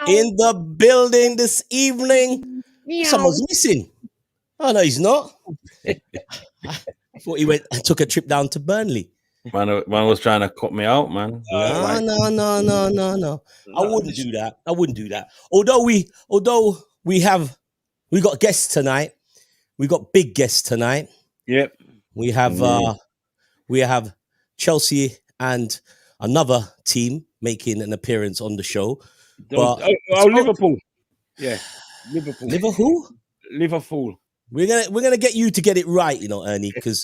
In the building this evening. Someone's missing. Oh, no, he's not. I thought he went and took a trip down to Burnley. Man was trying to cut me out, man. No. I wouldn't do that. Although we got guests tonight. We got big guests tonight. Yep. We have Chelsea and another team making an appearance on the show. But Liverpool. Yeah. Liverpool. We're gonna get you to get it right, Ernie, because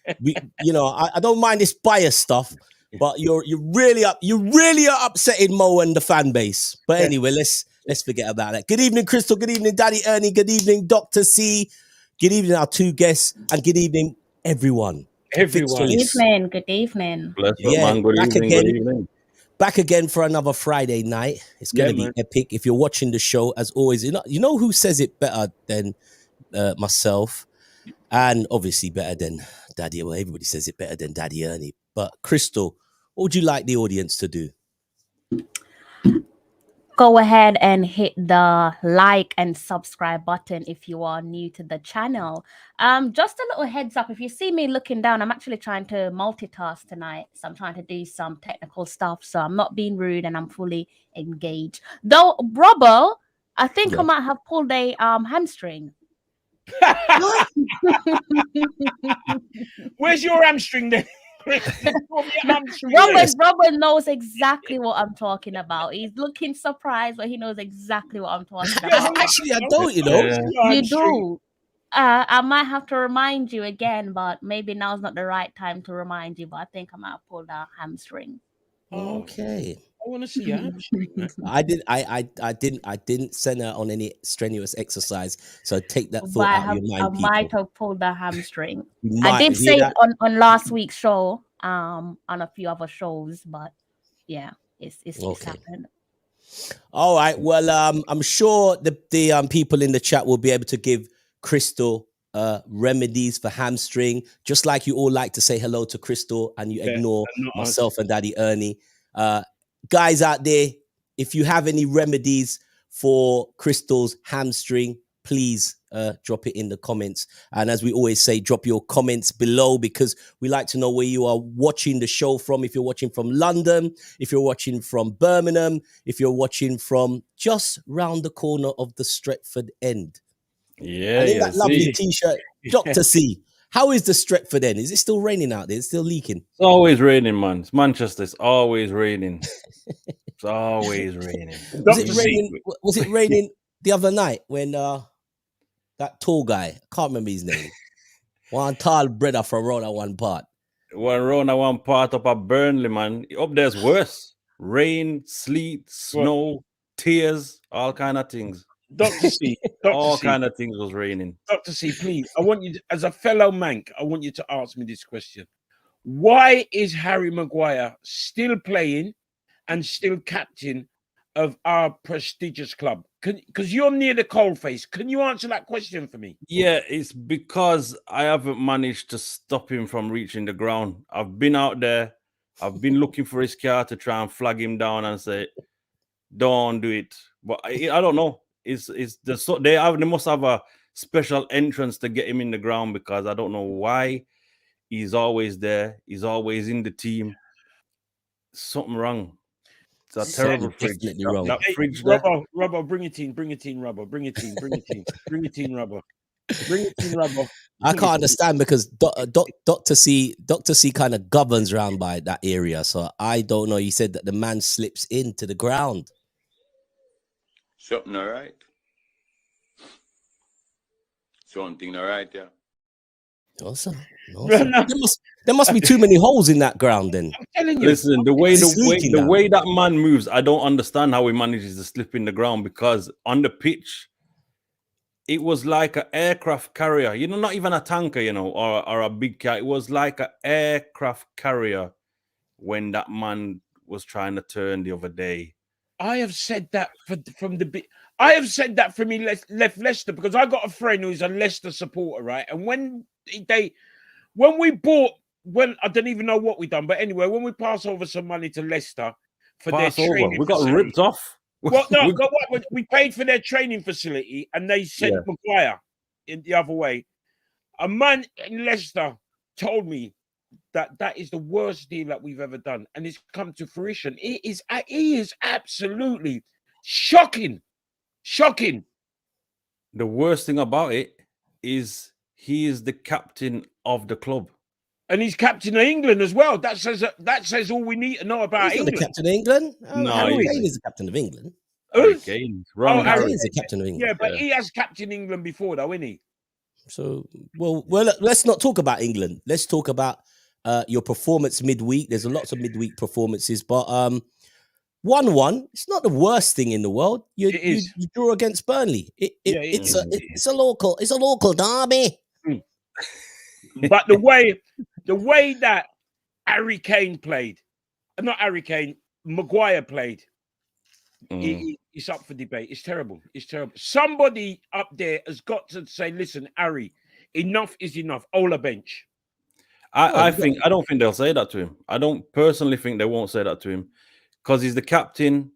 I don't mind this bias stuff, but you're really are upsetting Mo and the fan base. But anyway, let's forget about that. Good evening, Crystal. Good evening, Daddy Ernie. Good evening, Dr. C. Good evening, our two guests, and good evening, everyone. Good evening. Good evening. Back again for another Friday night. It's going to be epic. If you're watching the show, as always, you know who says it better than myself, and obviously better than Daddy. Well, everybody says it better than Daddy Ernie. But Crystal, what would you like the audience to do? Go ahead and hit the like and subscribe button if you are new to the channel. Just a little heads up, if you see me looking down, I'm actually trying to multitask tonight. So I'm trying to do some technical stuff. So I'm not being rude and I'm fully engaged. Though, Robbo, I think I might have pulled a hamstring. Where's your hamstring then? Robert knows exactly what I'm talking about. He's looking surprised, but he knows exactly what I'm talking about. Actually, I don't, You do. I might have to remind you again, but maybe now's not the right time to remind you. But I think I might have pulled a hamstring. Okay. I want to see your hamstring. I didn't send her on any strenuous exercise, so take that thought out of your mind. I might have pulled the hamstring. I did say it on last week's show, on a few other shows, but yeah, it's happened. All right. Well, I'm sure the people in the chat will be able to give Crystal remedies for hamstring, just like you all like to say hello to Crystal and you ignore myself and Daddy Ernie. Guys out there, if you have any remedies for Crystal's hamstring, please drop it in the comments. And as we always say, drop your comments below, because we like to know where you are watching the show from. If you're watching from London, if you're watching from Birmingham, if you're watching from just round the corner of the Stretford end. Yeah, and in that lovely t-shirt, Dr. C. How is the Stretford end? Is it still raining out there? It's still leaking? It's always raining, man. It's Manchester. It's always raining. It's always raining. Was it raining the other night when that tall guy, I can't remember his name, one tall brother from Rona one part. One part up at Burnley, man. Up there's worse. Rain, sleet, snow, tears, all kind of things. Dr. C. All kind of things was raining. Dr. C, please, I want you, as a fellow Manc, I want you to answer me this question. Why is Harry Maguire still playing and still captain of our prestigious club? Because you're near the coalface. Can you answer that question for me? Yeah, it's because I haven't managed to stop him from reaching the ground. I've been out there. I've been looking for his car to try and flag him down and say, don't do it. But I don't know. They must have a special entrance to get him in the ground, because I don't know why he's always there. He's always in the team. Something wrong. It's a terrible fridge. Wrong. Rubber, bring it in, Rubber. Bring it in, Rubber. Bring it in, Rubber. I can't understand, because Dr. C kind of governs around by that area. So I don't know. He said that the man slips into the ground. Something all right. Something all right, yeah. Awesome. No. There must be too many holes in that ground then. I'm telling you. Listen, the way It's leaking down. that man moves, I don't understand how he manages to slip in the ground, because on the pitch, it was like an aircraft carrier. You know, not even a tanker, you know, or a big car. It was like an aircraft carrier when that man was trying to turn the other day. I have said that from the bit. I have said that from he left Leicester, because I got a friend who's a Leicester supporter, right? And when we bought, I don't even know what we done, but anyway, when we passed over some money to Leicester for their training, we got ripped off. Well, no, we paid for their training facility, and they sent Maguire in the other way. A man in Leicester told me that is the worst deal that we've ever done, and it's come to fruition. He is absolutely shocking. The worst thing about it is he is the captain of the club, and he's captain of England as well. That says all we need to know about He's not England. the captain of England. No, Harry Kane is the captain of England. Harry Kane. Harry Kane is the captain of England. Yeah, but he has captained England before, though, isn't he? So, well, let's not talk about England. Let's talk about your performance midweek. There's lots of midweek performances, but 1-1. It's not the worst thing in the world. You draw against Burnley. It's a local derby. But the way that Harry Kane played, not Harry Kane, Maguire played, it's up for debate. It's terrible. Somebody up there has got to say, listen, Harry, enough is enough. Ola bench. I don't think they'll say that to him. I don't personally think they won't say that to him, because he's the captain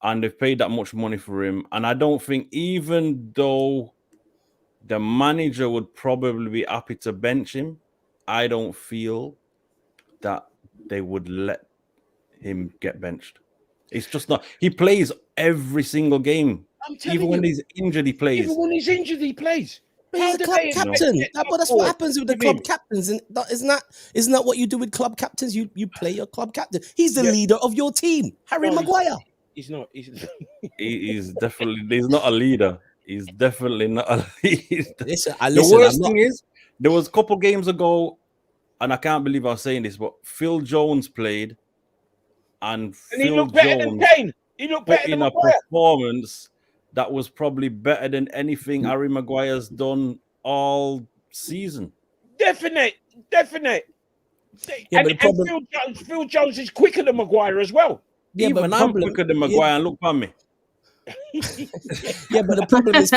and they've paid that much money for him. And I don't think, even though the manager would probably be happy to bench him, I don't feel that they would let him get benched. It's just not. He plays every single game. Even when he's injured, he plays. Even when he's injured, he plays. He's a club captain. But that's what happens with the club captains. And isn't that what you do with club captains? You play your club captain. He's the leader of your team, Harry Maguire. He's not. He's definitely. He's not a leader. He's definitely not a leader. The worst thing is, there was a couple games ago, and I can't believe I'm saying this, but Phil Jones played, and he looked better than Kane. He looked better than Maguire. Performance that was probably better than anything Harry Maguire's done all season. Definite. Yeah, and Phil Jones is quicker than Maguire as well. Yeah, even I'm quicker than Maguire. And look at me. Yeah, but the problem is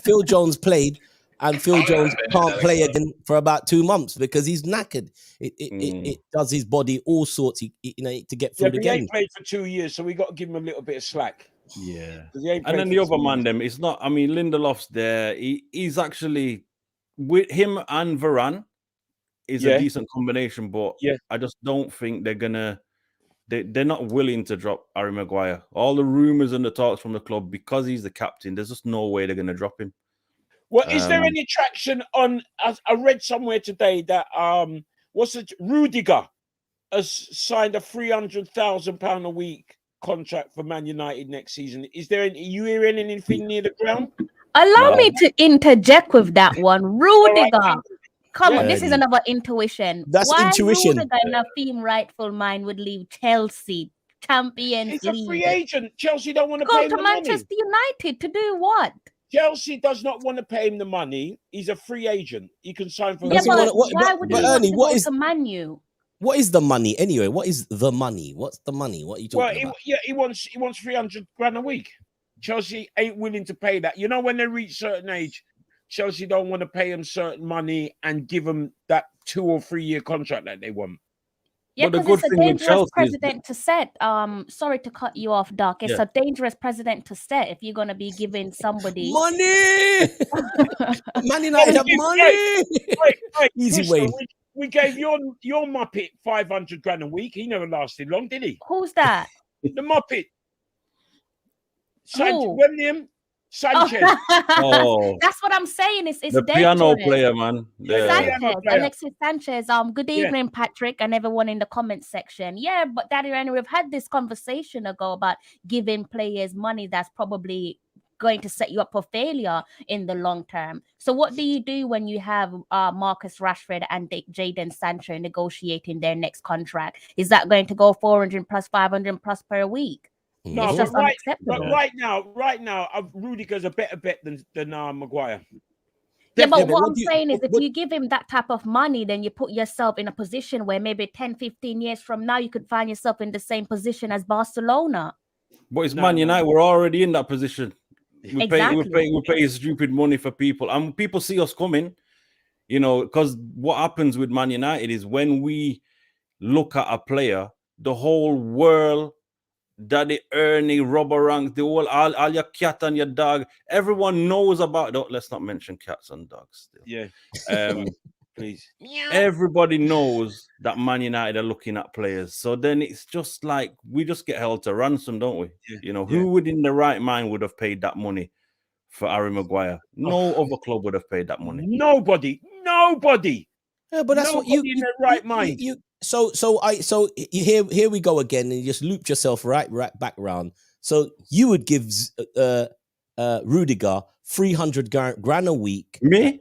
Phil Jones played, and Phil Jones can't play again for about 2 months because he's knackered. It does his body all sorts. To get through the game. He played for 2 years, so we got to give him a little bit of slack. Yeah, and then the other man, it's not. I mean, Lindelof's there. He's actually, with him and Varane is a decent combination, but I just don't think they're gonna. They're not willing to drop Harry Maguire. All the rumors and the talks from the club, because he's the captain, there's just no way they're gonna drop him. Well, is there any traction on? I read somewhere today that Rudiger has signed a £300,000 a week contract for Man United next season. Is there? Are you hearing anything near the ground? Allow me to interject with that one, Rudiger. Come on, this is another intuition. That's intuition. Rudiger in a theme rightful mind would leave Chelsea, Champions League. He's a free agent. Chelsea don't want to go pay him to the Manchester money. United to do what? Chelsea does not want to pay him the money. He's a free agent. He can sign for. Yeah, but why would he want to go to Man U? What is the money anyway? What is the money? What's the money? What are you talking about? He wants $300,000 a week. Chelsea ain't willing to pay that. You know, when they reach certain age, Chelsea don't want to pay him certain money and give them that 2 or 3 year contract that they want. Yeah, because it's a dangerous precedent to set. Sorry to cut you off, Doc. It's a dangerous precedent to set if you're gonna be giving somebody money. Man United have money. Right. Easy way. We gave your Muppet $500,000 a week. He never lasted long, did he? Who's that? The Muppet. William Sanchez. Oh, that's what I'm saying. It's the dangerous. piano player, man. Alexis Sanchez. Good evening, Patrick, and everyone in the comment section. Yeah, but Daddy Randy, we've had this conversation ago about giving players money that's probably going to set you up for failure in the long term. So what do you do when you have Marcus Rashford and Jadon Sancho negotiating their next contract? Is that going to go 400 plus 500 plus per week? No, It's just unacceptable. right now, Rudiger's a better bet than Maguire. Yeah, but but what I'm saying is if you give him that type of money, then you put yourself in a position where maybe 10, 15 years from now, you could find yourself in the same position as Barcelona. But it's Man United. We're already in that position. We pay stupid money for people. And people see us coming, you know, because what happens with Man United is when we look at a player, the whole world, Daddy Ernie, Robber Ranks, the whole all your cat and your dog, everyone knows about. Let's not mention cats and dogs still. Yeah. Please. Everybody knows that Man United are looking at players. So then it's just like we just get held to ransom, don't we? Yeah. You know, who would in the right mind would have paid that money for Harry Maguire? No other club would have paid that money. Nobody. Yeah, but that's what you in their right mind. So here we go again, and you just looped yourself right back around. So you would give Rudiger 300 grand a week. Me?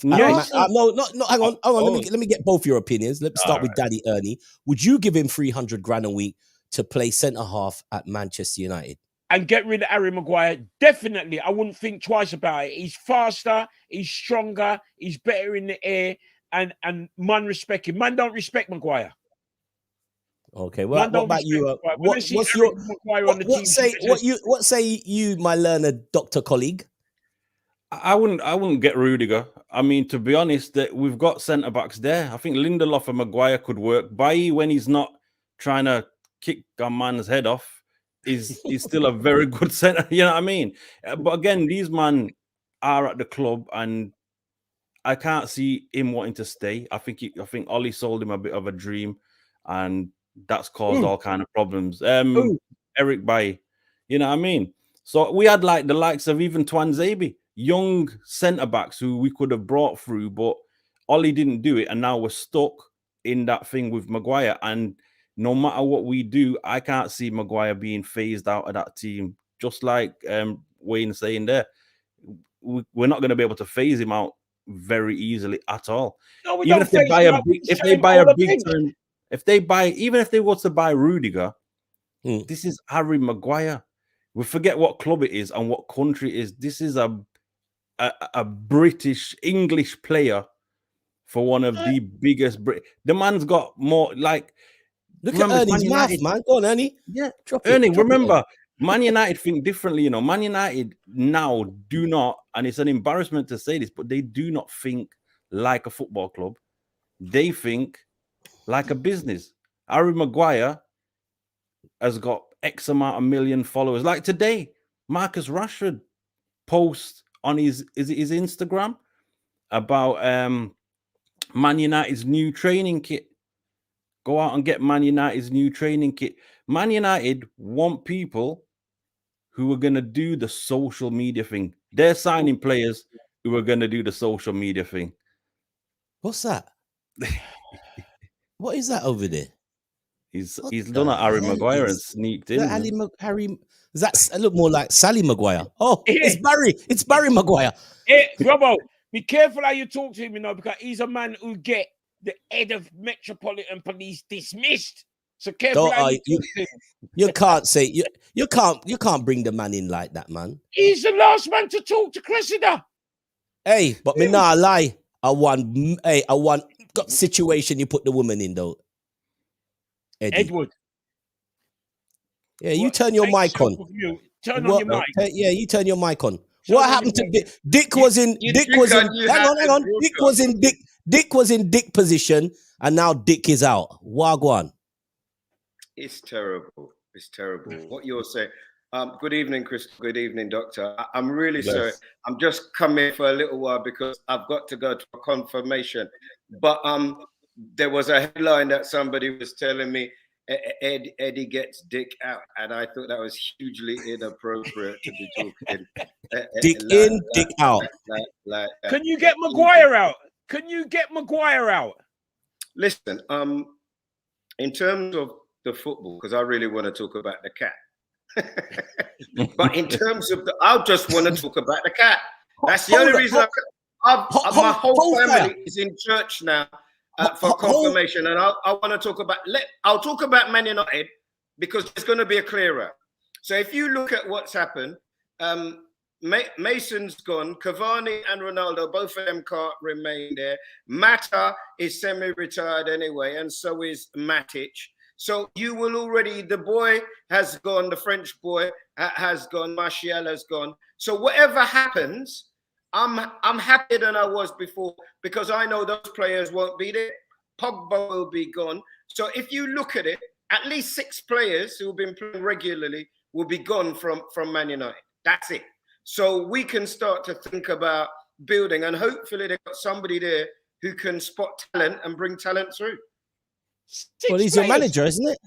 No, hang on. Let me get both your opinions. Let's start with Daddy Ernie. Would you give him 300 grand a week to play centre half at Manchester United? And get rid of Harry Maguire? Definitely. I wouldn't think twice about it. He's faster, he's stronger, he's better in the air, and man respect him. Man don't respect Maguire. Okay, well, what about you? What say you, my learned doctor colleague? I wouldn't get Rudiger. I mean, to be honest, that we've got centre backs there. I think Lindelof and Maguire could work. Bailly, when he's not trying to kick a man's head off, is still a very good centre. You know what I mean? But again, these men are at the club, and I can't see him wanting to stay. I think Ollie sold him a bit of a dream, and that's caused all kind of problems. Eric Bailly, you know what I mean? So we had like the likes of even Twanzebe, young centre backs who we could have brought through, but Ollie didn't do it, and now we're stuck in that thing with Maguire. And no matter what we do, I can't see Maguire being phased out of that team. Just like Wayne saying there, we're not going to be able to phase him out very easily at all. No, even if they buy a big, even if they were to buy Rudiger, this is Harry Maguire. We forget what club it is and what country it is. This is a British English player for one of the biggest. The man's got more like. Look at Ernie's mouth, man. Go on, Ernie. Yeah, Ernie. Remember, Man United think differently. You know, Man United now do not, and it's an embarrassment to say this, but they do not think like a football club. They think like a business. Harry Maguire has got X amount of million followers. Like today, Marcus Rashford posts on his Instagram about Man United's new training kit. Go out and get Man United's new training kit. Man United want people who are going to do the social media thing. They're signing players who are going to do the social media thing. What's that? What is that over there? He's done a Harry Maguire and sneaked in. Harry, that's a little more like Sally Maguire. Oh, it's Barry Maguire. Hey, Robo, be careful how you talk to him, you know, because he's a man who get the head of Metropolitan Police dismissed. So careful how you talk to him. You can't say you can't bring the man in like that, man. He's the last man to talk to Cressida. Hey, but me nah lie. I want got situation you put the woman in though. Eddie. Edward. Yeah, you turn your mic on. Turn on your mic. You turn your mic on. What happened to Dick? Dick was in. Hang on. Dick was in Dick position, and now Dick is out. Wagwan. It's terrible. It's terrible. What you're saying. Good evening, Chris. Good evening, Doctor. I'm really sorry. I'm just coming for a little while because I've got to go to a confirmation. But there was a headline that somebody was telling me Eddie gets Dick out, and I thought that was hugely inappropriate to be talking. Dick in, Dick out. Can you get Maguire out? Can you get Maguire out? Listen, in terms of the football, because I really want to talk about the cat. But in terms of I just want to talk about the cat. That's the Hold only on, reason. My whole hold family fire. is in church now for confirmation, and I want to talk about. I'll talk about Man United because it's going to be a clearer. So if you look at what's happened, Mason's gone, Cavani and Ronaldo, both of them can't remain there. Mata is semi-retired anyway, and so is Matic. So you will already, the boy has gone, the French boy has gone, Martial has gone. So whatever happens, I'm happier than I was before because I know those players won't be there. Pogba will be gone. So if you look at it, at least 6 players who have been playing regularly will be gone from Man United. That's it. So we can start to think about building, and hopefully they've got somebody there who can spot talent and bring talent through. Well, he's your manager, isn't it?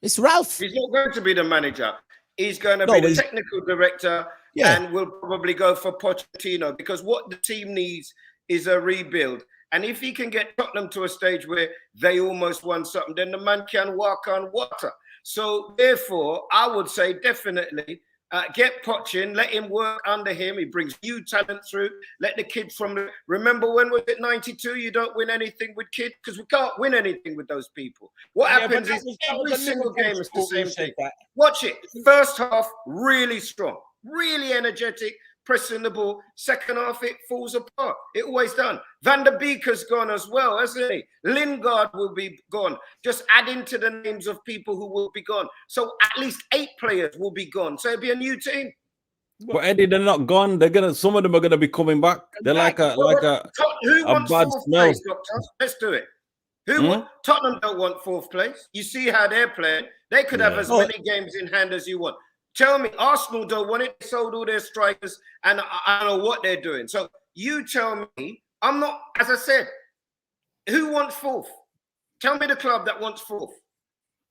It's Ralph. He's not going to be the manager. He's going to be the technical director, and we'll probably go for Pochettino because what the team needs is a rebuild. And if he can get Tottenham to a stage where they almost won something, then the man can walk on water. So therefore, I would say definitely get Poch in, let him work under him. He brings new talent through. Let the kid remember when was it 92? You don't win anything with kids because we can't win anything with those people. What happens is every single game is the same thing. Watch it. First half, really strong, really energetic, pressing the ball. Second half, it falls apart. It always done. Van der Beek has gone as well, hasn't he? Lingard will be gone. Just adding to the names of people who will be gone. So at least 8 players will be gone. So it'll be a new team. But Eddie, they're not gone. Some of them are gonna be coming back. They're like a who wants bad 4th smell. place, Doctor? Let's do it. Tottenham don't want 4th place. You see how they're playing. They could have as many games in hand as you want. Tell me, Arsenal don't want it. They sold all their strikers, and I don't know what they're doing. So you tell me, I'm not, as I said, who wants 4th? Tell me the club that wants 4th.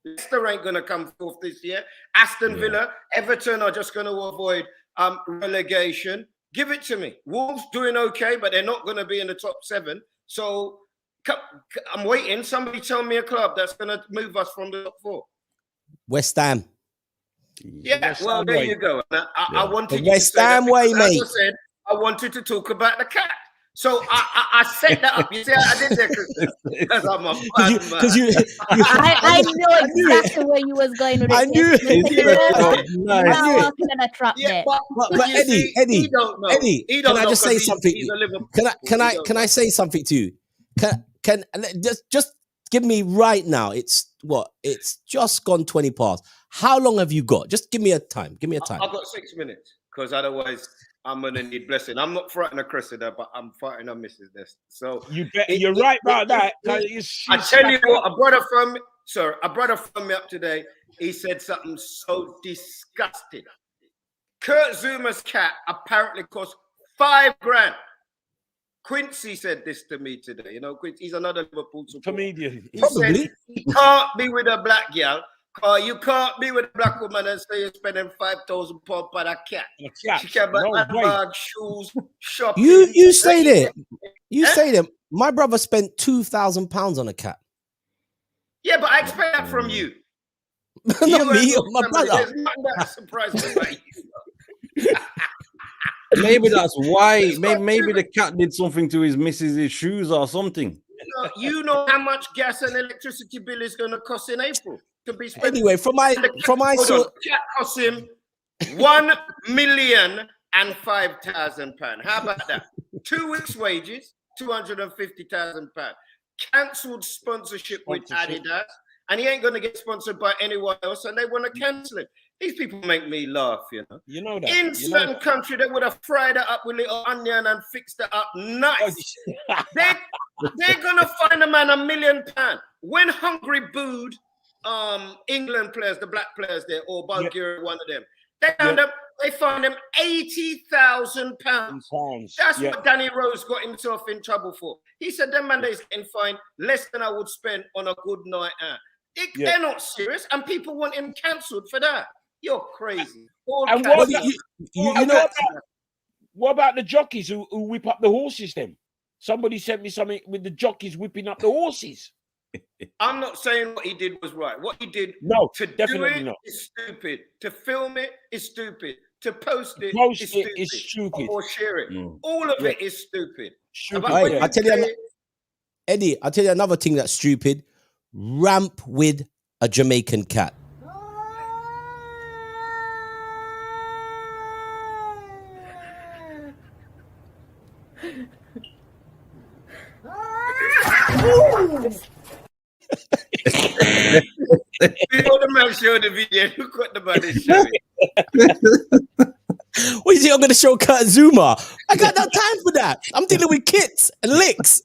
Leicester ain't going to come 4th this year. Aston Villa, Everton are just going to avoid relegation. Give it to me. Wolves doing okay, but they're not going to be in the top 7. So I'm waiting. Somebody tell me a club that's going to move us from the top 4. West Ham. Yeah, well, there you go. I wanted the West Ham way, mate. As I said, I wanted to talk about the cat. So I set that up. You see, I did that because I'm a because you I know exactly where you was going with it. I knew it. Walking in a trap there. But Eddie, he don't know. Eddie, He don't can I know just say 'cause something? he's a Liverpool. Can I say something to you? Can just give me right now? It's just gone 20 past. How long have you got? Just give me a time. Give me a time. I've got 6 minutes because otherwise I'm gonna need blessing. I'm not fighting a Cressida, but I'm fighting a Mrs. Nest. So you're right about that. I tell you what, a brother phoned me up today. He said something so disgusting. Kurt Zuma's cat apparently cost $5,000. Quincy said this to me today. You know, Quincy, he's another Liverpool supporter. Comedian. He said he can't be with a black girl. You can't be with a black woman and say you're spending £5,000 on a cat. She can buy handbag, shoes, shopping. You say that. You say that. My brother spent £2,000 on a cat. Yeah, but I expect that from you. Not me, my brother. There's nothing that surprises about you. Maybe that's why. Maybe the cat did something to his missus' shoes or something. You know how much gas and electricity bill is going to cost in April to be spent. Anyway, from my cat cost him £1,005,000. How about that? 2 weeks' wages, £250,000. Cancelled sponsorship with Adidas, and he ain't going to get sponsored by anyone else, and they want to cancel it. These people make me laugh, you know. You know that. In certain country, they would have fried it up with little onion and fixed it up nice. They're going to find a man £1 million. When Hungary booed England players, the black players there, or Bulgaria, one of them, they found them £80,000. That's what Danny Rose got himself in trouble for. He said that man is getting fined less than I would spend on a good night out. They're not serious, and people want him cancelled for that. You're crazy. And what about the jockeys who whip up the horses then? Somebody sent me something with the jockeys whipping up the horses. I'm not saying what he did was right. What he did No, to do definitely it not. is stupid. To film it is stupid. To post it Post is it stupid. is stupid. Or share it. Mm. All of Yeah. it is stupid. Stupid. But when Hey, you I tell you, say- Eddie, I'll tell you another thing that's stupid. Ramp with a Jamaican cat. before the man showed the video, look what the man is showing. What is he? I'm going to show Kurt Zuma. I got no time for that. I'm dealing with kits and licks.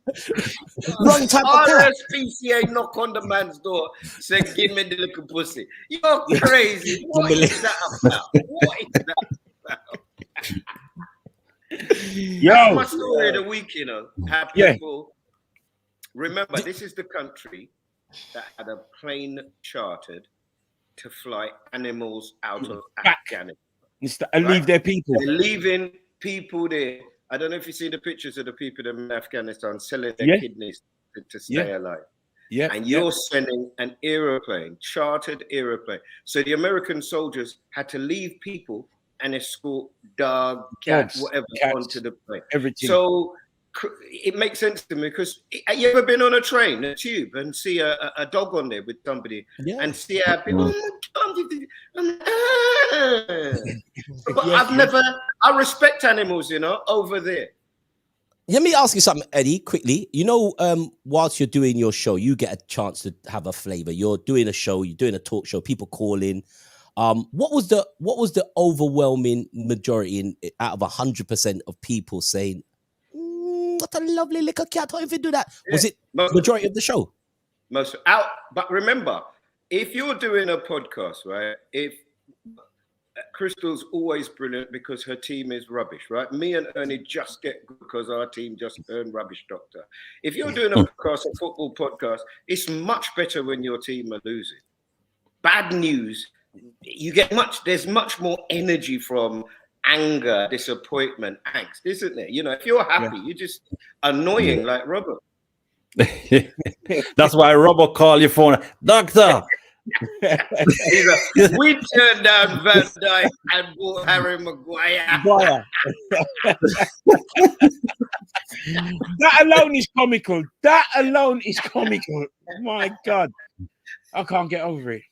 Wrong type of cat. RSPCA knock on the man's door, say, give me the little pussy. You're crazy. What is that about? What is that about? That's my story of the week, you know. How people remember this is the country that had a plane chartered to fly animals out of Afghanistan. And leave their people. They're leaving people there. I don't know if you see the pictures of the people in Afghanistan selling their kidneys to stay alive. Yeah. And you're sending an aeroplane, chartered aeroplane. So the American soldiers had to leave people and escort dog, cat, whatever onto the plane. Everything. So it makes sense to me because have you ever been on a train, a tube, and see a dog on there with somebody and see how people, but I respect animals, you know, over there. Let me ask you something, Eddie, quickly. You know, whilst you're doing your show, you get a chance to have a flavor. You're doing a show, you're doing a talk show, people call in. What was the overwhelming majority out of 100% of people saying, what a lovely little cat, how if you do that? Was it majority of the show? But remember, if you're doing a podcast, right, if Crystal's always brilliant because her team is rubbish, right? Me and Ernie just get good because our team just earn rubbish, doctor. If you're doing a podcast, a football podcast, it's much better when your team are losing. Bad news, there's much more energy from anger, disappointment, angst, isn't there? You know, if you're happy, you're just annoying like Robert. That's why Robert call your phone, doctor. We turned down Van Dijk and bought Harry Maguire. That alone is comical. That alone is comical. My God, I can't get over it.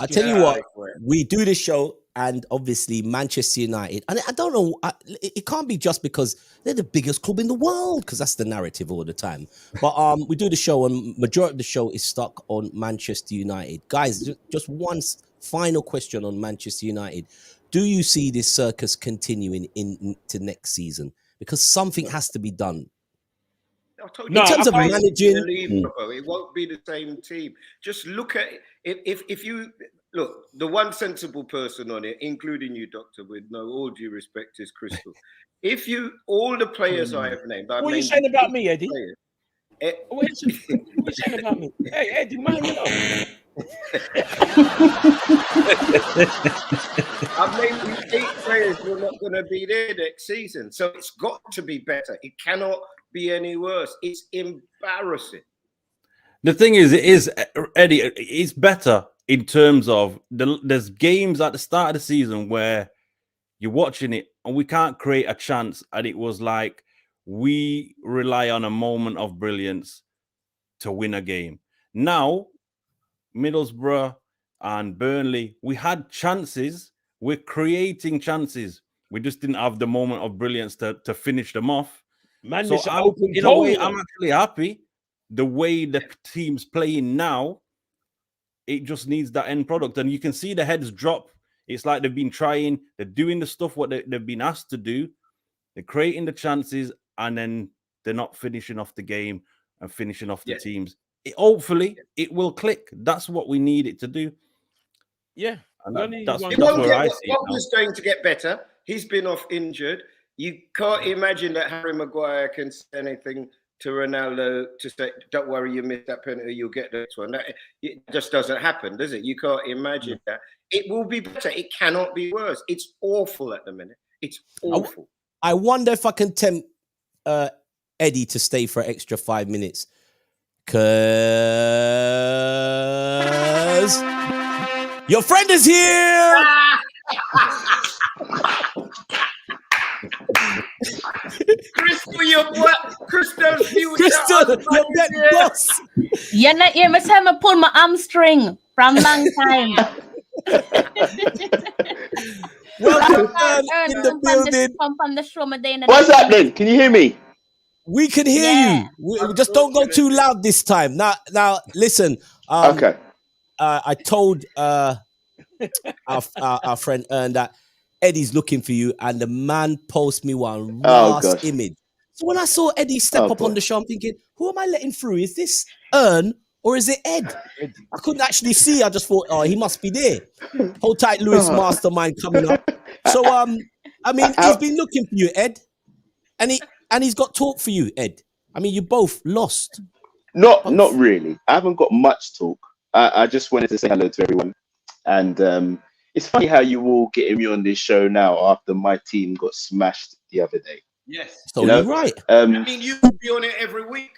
I tell you what, we do the show, and obviously Manchester United, and I don't know, it can't be just because they're the biggest club in the world, because that's the narrative all the time. But we do the show, and majority of the show is stuck on Manchester United. Guys, just one final question on Manchester United: do you see this circus continuing into next season? Because something has to be done. In terms of managing, it won't be the same team. Just look at it. If you look, the one sensible person on it, including you, Doctor, with all due respect, is Crystal. If all the players I have named, what are you saying about me, Eddie? What are you saying about me? Hey, Eddie, man, you know. I've named 8 players who are not going to be there next season, so it's got to be better. It cannot be any worse. It's embarrassing. The thing is, Eddie, it's better in terms of there's games at the start of the season where you're watching it and we can't create a chance, and it was like we rely on a moment of brilliance to win a game. Now, Middlesbrough and Burnley, we had chances. We're creating chances. We just didn't have the moment of brilliance to finish them off. Man, so in a way, I'm actually happy. The way the team's playing now, it just needs that end product. And you can see the heads drop. It's like they've been trying, they're doing the stuff what they've been asked to do. They're creating the chances, and then they're not finishing off the game and finishing off the teams. Hopefully, it will click. That's what we need it to do. Yeah. And that's where I see it. Pogba's going to get better. He's been off injured. You can't imagine that Harry Maguire can say anything to Ronaldo to say, don't worry, you missed that penalty, you'll get the next one. It just doesn't happen, does it? You can't imagine that. It will be better. It cannot be worse. It's awful at the minute. It's awful. I wonder if I can tempt Eddie to stay for an extra 5 minutes. Cause your friend is here. Crystal, your what? Crystal's future Crystal, husband your is bet here. boss. You're not here. Must have me pull my hamstring from long time. Welcome in the building. Come from the show, my day. What's happening? Can you hear me? We can hear Yeah. you. We just don't go too loud this time. Now, listen. Okay. I told our friend Ern that Eddie's looking for you, and the man posted me one last gosh. image. So when I saw Eddie step up boy. on the show, I'm thinking, who am I letting through? Is this Ern or is it Ed? I couldn't actually see. I just thought, oh, he must be there. Hold tight, Lewis Mastermind coming up. So I mean, he's been looking for you, Ed, and he's got talk for you, Ed. I mean, you both lost. Not really. I haven't got much talk. I just wanted to say hello to everyone. And it's funny how you all getting me on this show now after my team got smashed the other day. Yes. So you're right. I mean, you will be on it every week.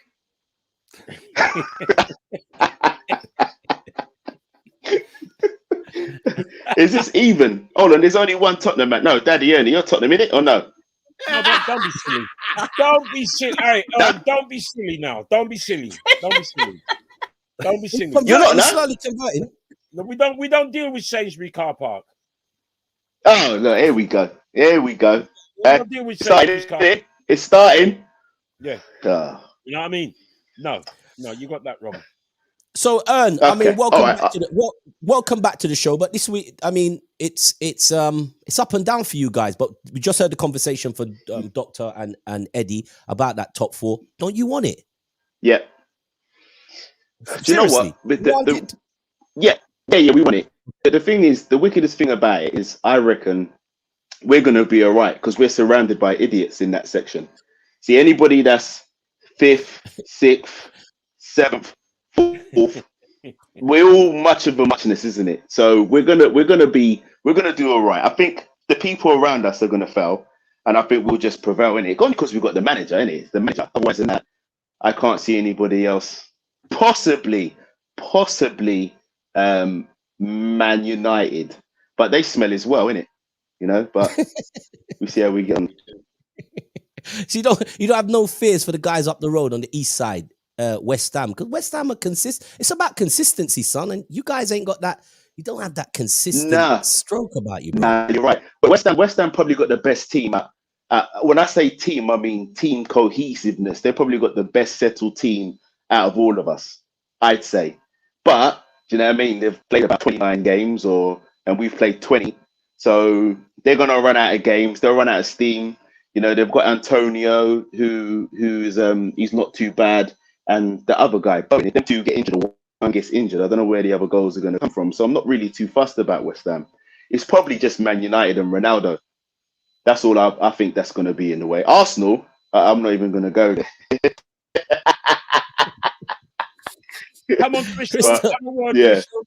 Is this even? Hold on, there's only one Tottenham man. No, Daddy Ernie, you're Tottenham, innit? Or no? No, don't be silly. Don't be silly. All right, don't be silly now. Don't be silly. Don't be silly. Don't be silly. You're not, no? Slowly converting. No, we don't deal with Sainsbury car park. Oh, no, here we go. Here we go. We don't deal with Sainsbury's car park. It's starting. Yeah. Oh. You know what I mean? No, you got that wrong. So, Ern, I mean, Okay. welcome back to the show. But this week, I mean, it's up and down for you guys. But we just heard the conversation for Doctor and Eddie about that top four. Don't you want it? Yeah. Do you know what? Yeah, we want it. But the thing is, the wickedest thing about it is, I reckon we're going to be all right because we're surrounded by idiots in that section. See, anybody that's 5th, 6th, 7th, 4th, we're all much of a muchness, isn't it? So we're gonna do all right. I think the people around us are gonna fail, and I think we'll just prevail in it. Only because we've got the manager, innit? The manager. Otherwise than that, I can't see anybody else. Possibly, Man United, but they smell as well, innit? You know, but we see how we get on. So you don't have no fears for the guys up the road on the east side, West Ham, because West Ham are It's about consistency, son, and you guys ain't got that. You don't have that consistent stroke about you, bro. Nah, you're right. But West Ham probably got the best team. When I say team, I mean team cohesiveness. They probably got the best settled team out of all of us, I'd say. But do you know what I mean? They've played about 29 games, and we've played 20. So they're gonna run out of games. They'll run out of steam. You know, they've got Antonio, who's he's not too bad, and the other guy. But if them two get injured, or one gets injured, I don't know where the other goals are going to come from. So I'm not really too fussed about West Ham. It's probably just Man United and Ronaldo. That's all I think that's going to be in the way. Arsenal, I'm not even going to go there. Come on, Crystal. Have a word, yeah. Crystal.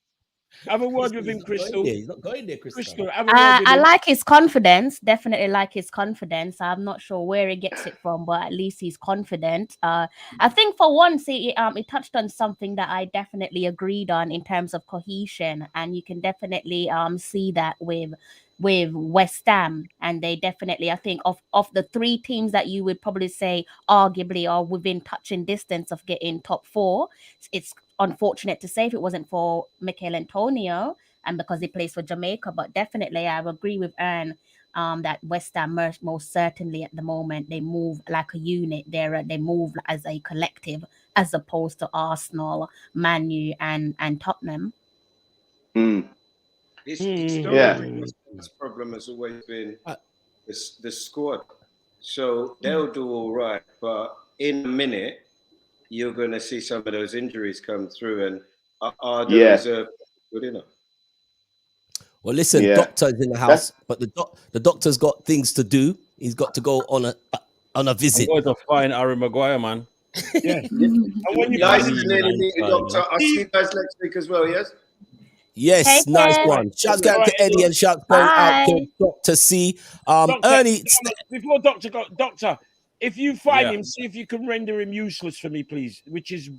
Have a word with him, Crystal. He's not going there, Crystal. Have a word with I him. like his confidence. Definitely like his confidence. I'm not sure where he gets it from, but at least he's confident. I think for once, it touched on something that I definitely agreed on in terms of cohesion, and you can definitely see that with West Ham, and they definitely, I think, of the three teams that you would probably say arguably are within touching distance of getting top four. It's unfortunate to say if it wasn't for Mikel Antonio and because he plays for Jamaica, but definitely I would agree with Ern that West Ham most certainly at the moment they move like a unit. They move as a collective as opposed to Arsenal, Man U, and Tottenham. Historically, West problem has always been the squad. So they'll do all right, but in a minute, you're going to see some of those injuries come through, and are the reserve good enough? Well, listen, Doctor's in the house, but the doctor's got things to do. He's got to go on a visit. I'm going to find Harry Maguire, man. Yeah. And when you Nice to meet you, Doctor. I'll see you guys next week as well, yes? Yes, nice one. Shouts out to Eddie and shouts out to Dr. C. Ernie. Before Doctor, if you find him, see if you can render him useless for me, please. Which is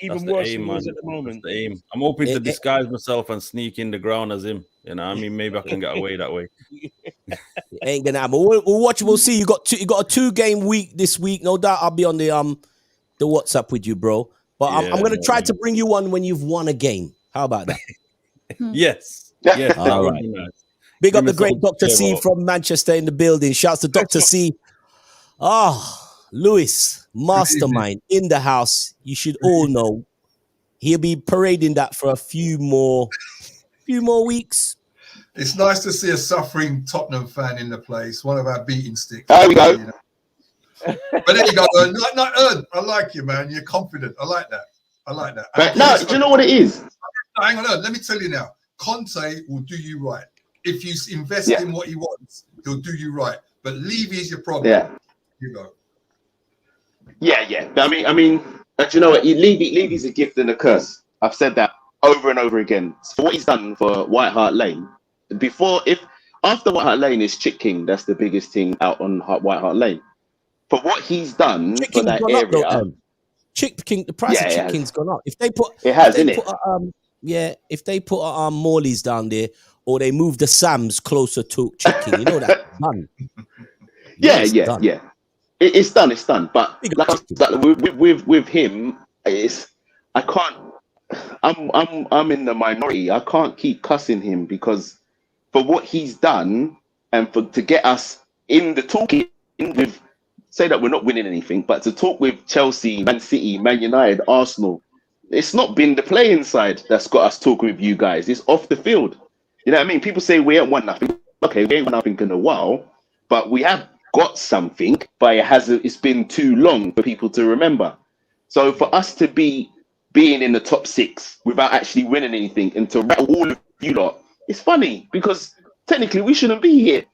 even the worse aim, than man. yours at the moment. That's the aim. I'm hoping to disguise myself and sneak in the ground as him. You know, I mean, maybe I can get away that way. It ain't gonna happen. We'll watch. We'll see. You got a 2-game week this week. No doubt, I'll be on the WhatsApp with you, bro. But I'm gonna try to bring you on when you've won a game. How about that? Yes. Yes. All right. Nice. Big Give up me the great something to Dr. cheer C about. from Manchester in the building. Shouts to Dr. C. Lewis, mastermind in the house. You should all know he'll be parading that for a few more weeks. It's nice to see a suffering Tottenham fan in the place. One of our beating sticks. There we go. You know. But there you go, Ern. Ern, I like you, man. You're confident. I like that. But no, do you know what it is? Hang on, Ern. Let me tell you now. Conte will do you right. If you invest in what he wants, he'll do you right. But Levy is your problem. Yeah. You go. Yeah. I mean, do you know what? Levy's a gift and a curse. I've said that over and over again. For what he's done for White Hart Lane. After White Hart Lane is Chick King, that's the biggest thing out on White Hart Lane. For what he's done Chick for King's that gone area, up, though, Chick King, the price of Chick King's gone up. If they put, if they put Morley's down there, or they move the Sams closer to Chick King, you know that's done. Yeah. It's done. But with him, I can't. I'm in the minority. I can't keep cussing him because for what he's done and to get us in the talking with, say that we're not winning anything, but to talk with Chelsea, Man City, Man United, Arsenal, it's not been the playing side that's got us talking with you guys. It's off the field. You know what I mean? People say we ain't won nothing. Okay, we ain't won nothing in a while, but we have got something. But it's been too long for people to remember. So for us to being in the top 6 without actually winning anything and to rattle all of you lot, it's funny because technically we shouldn't be here,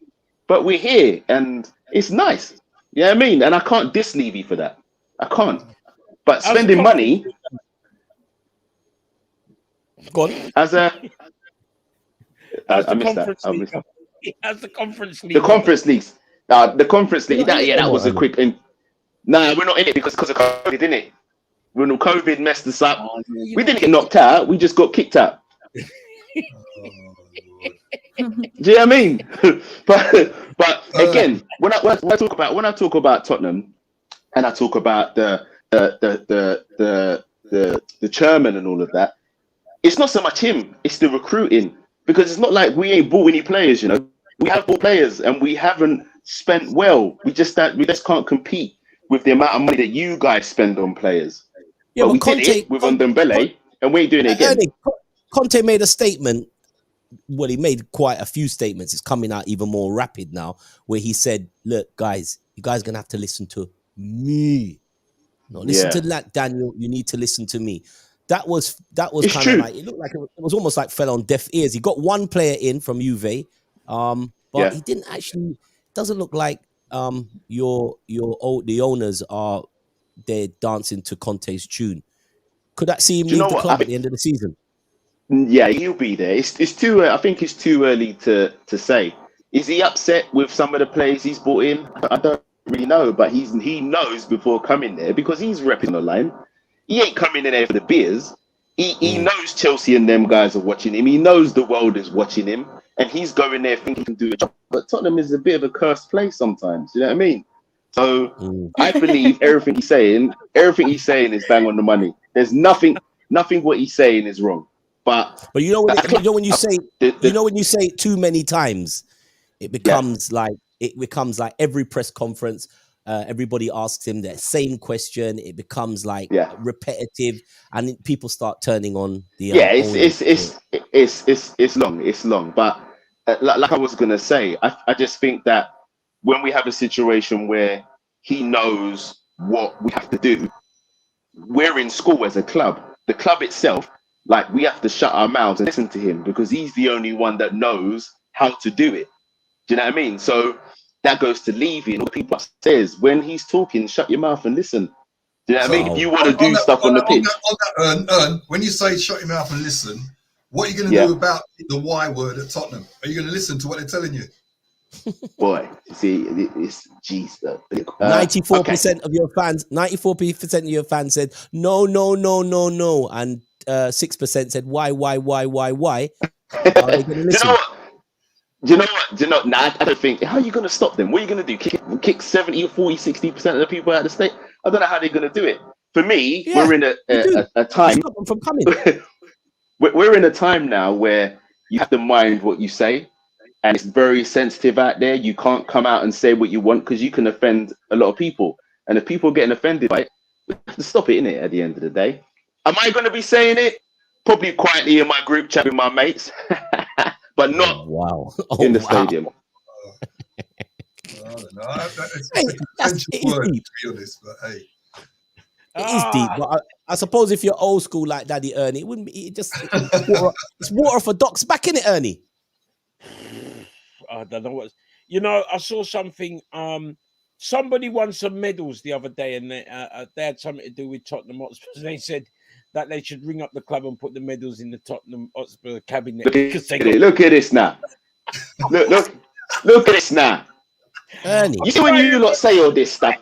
but we're here and it's nice. You know what I mean? And I can't diss Levy for that. I can't. But spending money as a I missed that. As the conference league. The conference leagues. The conference league. That was a quick. Nah, we're not in it because of COVID, didn't it? When COVID messed us up, we didn't get knocked out. We just got kicked out. Do you know what I mean? but again, when I talk about Tottenham, and I talk about the chairman and all of that, it's not so much him; it's the recruiting. Because it's not like we ain't bought any players, you know. We have bought players and we haven't spent well. We just can't compete with the amount of money that you guys spend on players. Yeah, but we did it with Ndombele, and we ain't doing it again. Conte made a statement. Well, he made quite a few statements. It's coming out even more rapid now, where he said, "Look, guys, you guys are gonna have to listen to me. Not listen to that Daniel. You need to listen to me." That was kind of like, it looked like it was almost like fell on deaf ears. He got one player in from Juve, but he didn't actually. Doesn't look like the owners are there dancing to Conte's tune. Could that see him leave the club at the end of the season? Yeah, he'll be there. It's too. I think it's too early to say. Is he upset with some of the players he's brought in? I don't really know, but he knows before coming there because he's repping the line. He ain't coming in there for the beers. He knows Chelsea and them guys are watching him. He knows the world is watching him, and he's going there thinking he can do a job. But Tottenham is a bit of a cursed place sometimes. You know what I mean? So I believe everything he's saying is bang on the money. There's nothing what he's saying is wrong. But you know when you say it too many times, it becomes like every press conference. Everybody asks him that same question. It becomes like repetitive, and people start turning on the. It's long. But like I was gonna say, I just think that when we have a situation where he knows what we have to do, we're in school as a club. The club itself, like we have to shut our mouths and listen to him because he's the only one that knows how to do it. Do you know what I mean? So. That goes to Levy and all the people upstairs. When he's talking, shut your mouth and listen. Do you know what I mean? If you want to do stuff on the pitch. When you say shut your mouth and listen, what are you going to do about the Y word at Tottenham? Are you going to listen to what they're telling you? Boy, you see, it's jeez. 94% of your fans, 94% of your fans said no, no, no, no, no, and 6% said why? Are they going to listen? Do you know what? Nah, I don't think. How are you going to stop them? What are you going to do? Kick 70 or 40, 60% of the people out of the state? I don't know how they're going to do it. For me, Yeah, we're in a time. Stop them from coming. We're in a time now where you have to mind what you say, and it's very sensitive out there. You can't come out and say what you want because you can offend a lot of people. And if people are getting offended by it, we have to stop it, innit, at the end of the day. Am I going to be saying it? Probably quietly in my group chat with my mates, but not in the stadium. I don't know. It's a contentious word, to be honest, but hey. It is deep, but I suppose if you're old school like Daddy Ernie, it wouldn't be. It's water for Doc's back, in it, Ernie. I don't know what. I saw something. Somebody won some medals the other day, and they had something to do with Tottenham Hotspur. They said that they should ring up the club and put the medals in the Tottenham Hotspur cabinet. Look at this now. Look at this now. Ernie. You see when you lot say all this stuff.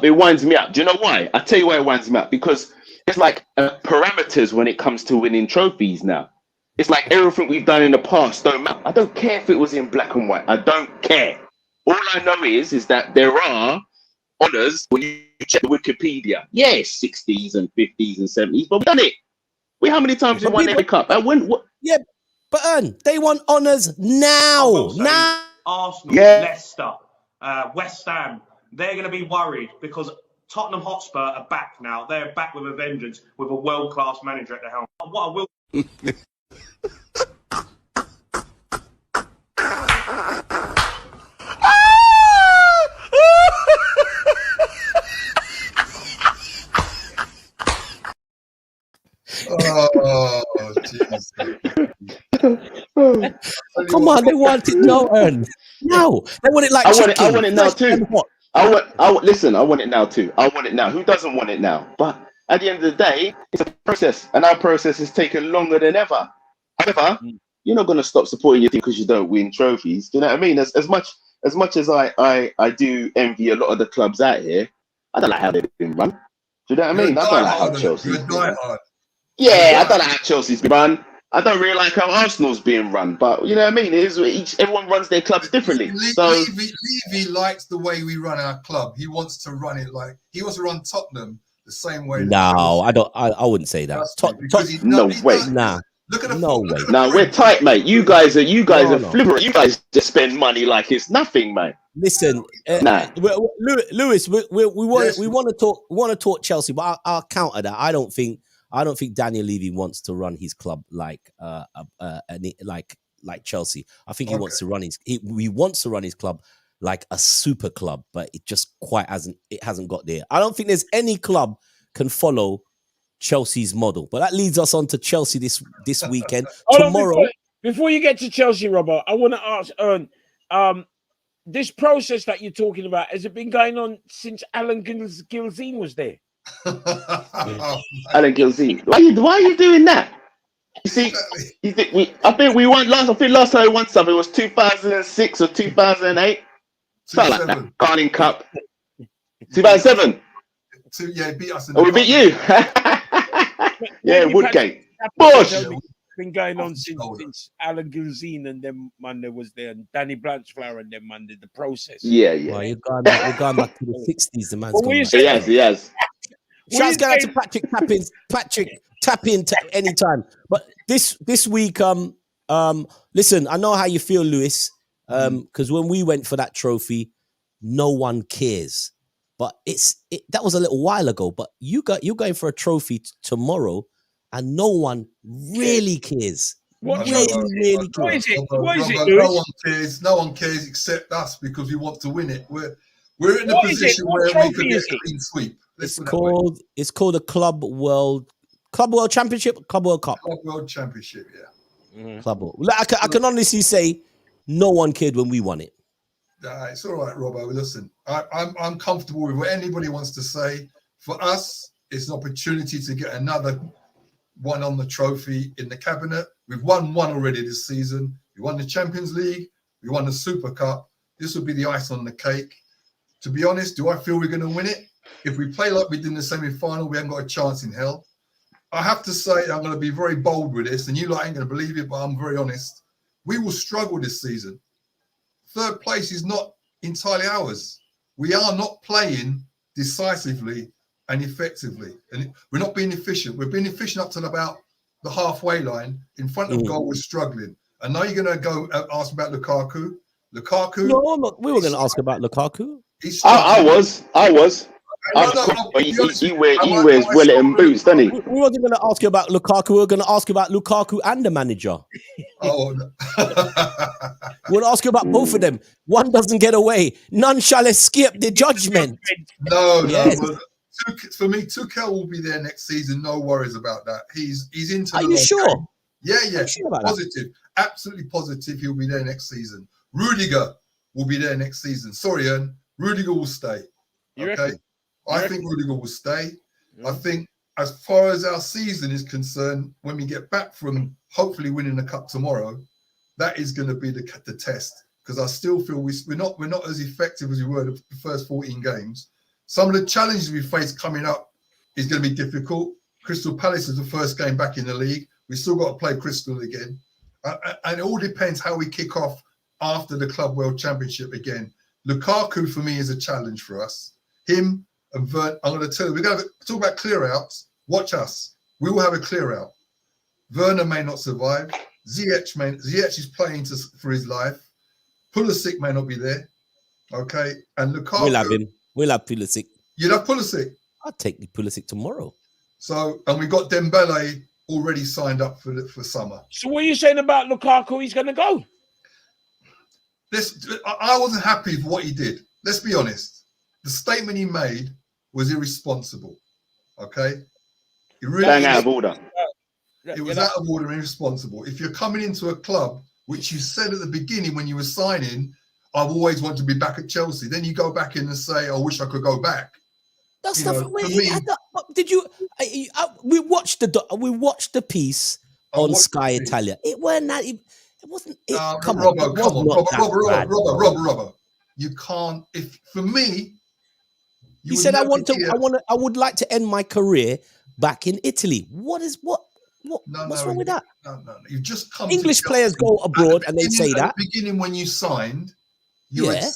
It winds me up. Do you know why? I tell you why it winds me up. Because it's like parameters when it comes to winning trophies now. It's like everything we've done in the past don't matter. I don't care if it was in black and white. I don't care. All I know is that there are honours when you check Wikipedia. Yes, 60s and 50s and 70s, but we've done it. How many times have we won every cup? Yeah, but they want honours now. Arsenal, Leicester, West Ham, they're going to be worried because Tottenham Hotspur are back now. They're back with a vengeance with a world-class manager at the helm. What I will... Oh, Jesus. Come on, they want it now, Ern. No, they want it like chicken. I want it now too. Listen, I want it now too. I want it now. Who doesn't want it now? But at the end of the day, it's a process, and our process has taken longer than ever. However, you're not going to stop supporting your team because you don't win trophies. Do you know what I mean? As much as I do envy a lot of the clubs out here, I don't like how they've been run. Do you know what I mean? I don't like how Chelsea's been run. Yeah, I don't like how Chelsea's been run. I don't really like how Arsenal's being run, but you know what I mean? Everyone runs their clubs differently. Levy likes the way we run our club. He wants to run it like he wants to run Tottenham the same way. No, I don't. I wouldn't say that. No way. Nah. Look at the no way. Nah, we're tight, mate. You guys are flippant. You guys just spend money like it's nothing, mate. Listen, Lewis, we want to talk Chelsea, but I'll counter that. I don't think Daniel Levy wants to run his club like Chelsea. I think he wants to run he wants to run his club like a super club, but it just hasn't got there. I don't think there's any club can follow Chelsea's model. But that leads us on to Chelsea this weekend. Tomorrow. Before you get to Chelsea, Robert, I want to ask Ern, this process that you're talking about, has it been going on since Alan Gilzine was there? Alan Gilzine. Why are you doing that? You see, I think we won last. I think last time we won something, it was 2006 or 2008. Something like that. Carling Cup. 2007. Yeah, beat us. We beat you. Yeah, Woodgate. Bush. It's been going on since Alan Gilzine and then Monday was there, and Danny Blanchflower and then Monday. The process. Yeah. Well, you're going back to the 60s. The man's going back. He has. Shouts going out to Patrick Tapping to any time. But this week, listen, I know how you feel, Lewis, because when we went for that trophy, no one cares. But that was a little while ago. But you're going for a trophy tomorrow, and no one really cares. What is it? No one cares. No one cares except us because we want to win it. We're in a position where we could get a clean sweep. It's called a Club World Championship, Club World Cup. Club World Championship, yeah. Mm-hmm. Club World. I can honestly say, no one cared when we won it. It's all right, Robbo. Listen, I'm comfortable with what anybody wants to say. For us, it's an opportunity to get another one on the trophy in the cabinet. We've won one already this season. We won the Champions League. We won the Super Cup. This will be the ice on the cake. To be honest, do I feel we're going to win it? If we play like we did in the semi-final, we haven't got a chance in hell. I have to say, I'm going to be very bold with this, and you lot ain't going to believe it, but I'm very honest. We will struggle this season. Third place is not entirely ours. We are not playing decisively and effectively, and we're not being efficient. We're being efficient up to about the halfway line. In front of goal, we're struggling. And now you're going to go ask about Lukaku. No, look, we were going to ask about Lukaku. I was. He wears Wellington boots, doesn't he? We wasn't going to ask you about Lukaku. We were going to ask you about Lukaku and the manager. Oh, no. We'll ask you about both of them. One doesn't get away. None shall escape the judgment. No. Yes. For me, Tuchel will be there next season. No worries about that. He's into. Are you sure? Game. Yeah. Sure about positive. That? Absolutely positive. He'll be there next season. Rudiger will be there next season. Sorry, Ian. Rudiger will stay. Okay. I think Rudiger will stay. I think as far as our season is concerned, when we get back from hopefully winning the cup tomorrow, that is going to be the test. Because I still feel we're not as effective as we were the first 14 games. Some of the challenges we face coming up is going to be difficult. Crystal Palace is the first game back in the league. We still got to play Crystal again. And it all depends how we kick off after the Club World Championship again. Lukaku, for me, is a challenge for us. Him and Vern, I'm going to tell you, we're going to talk about clear-outs. Watch us. We will have a clear-out. Werner may not survive. Ziyech is playing for his life. Pulisic may not be there. Okay? And Lukaku... We'll have him. We'll have Pulisic. You'll have Pulisic? I'll take the Pulisic tomorrow. So, and we got Dembele already signed up for summer. So what are you saying about Lukaku? He's going to go? I wasn't happy with what he did. Let's be honest. The statement he made was irresponsible. Okay? It really out of order. It was out of order and irresponsible. If you're coming into a club, which you said at the beginning when you were signing, I've always wanted to be back at Chelsea. Then you go back in and say, I wish I could go back. That's not. Did you? We watched the piece on Sky Italia. It weren't that. It wasn't. Robert. You can't. If for me, he said, I would like to end my career back in Italy. What's wrong with that? No. You've just come. English players go abroad and they say that. At the beginning, when you signed, you had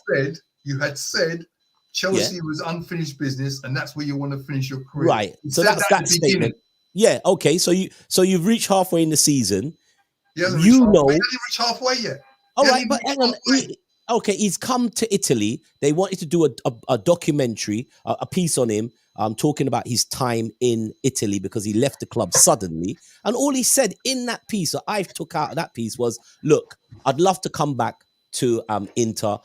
said Chelsea was unfinished business, and that's where you want to finish your career. Right. So that's that statement. Yeah. Okay. So you've reached halfway in the season. He hasn't reached halfway yet. All right, but hang on. He's come to Italy. They wanted to do a documentary, a piece on him, talking about his time in Italy because he left the club suddenly. And all he said in that piece, that I took out of that piece, was, "Look, I'd love to come back to Inter.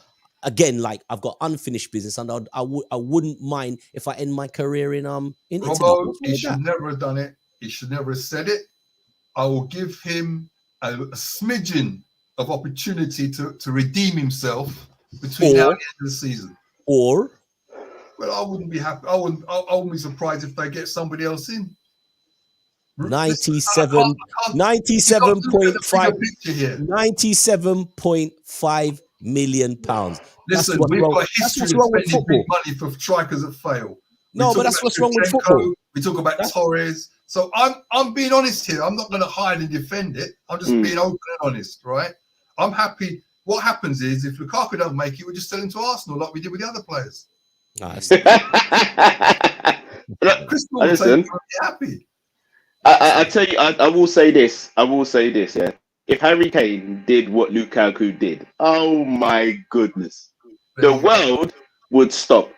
Again, like, I've got unfinished business, and I wouldn't mind if I end my career in Italy." Robbo, he should never have done it. He should never have said it. I will give him a smidgen of opportunity to redeem himself between now and the end of the season. Well, I wouldn't be happy. I wouldn't be surprised if they get somebody else in. 97.5 million pounds. Listen, we've got a history of spending big money for strikers that fail. But that's what's wrong with football. We talk about Torres. So I'm being honest here. I'm not going to hide and defend it. I'm just being open and honest, right? I'm happy. What happens is, if Lukaku doesn't make it, we just sell him to Arsenal like we did with the other players. Nice. Crystal will say happy. I tell you, I will say this. Yeah. If Harry Kane did what Lukaku did, oh my goodness, the world would stop.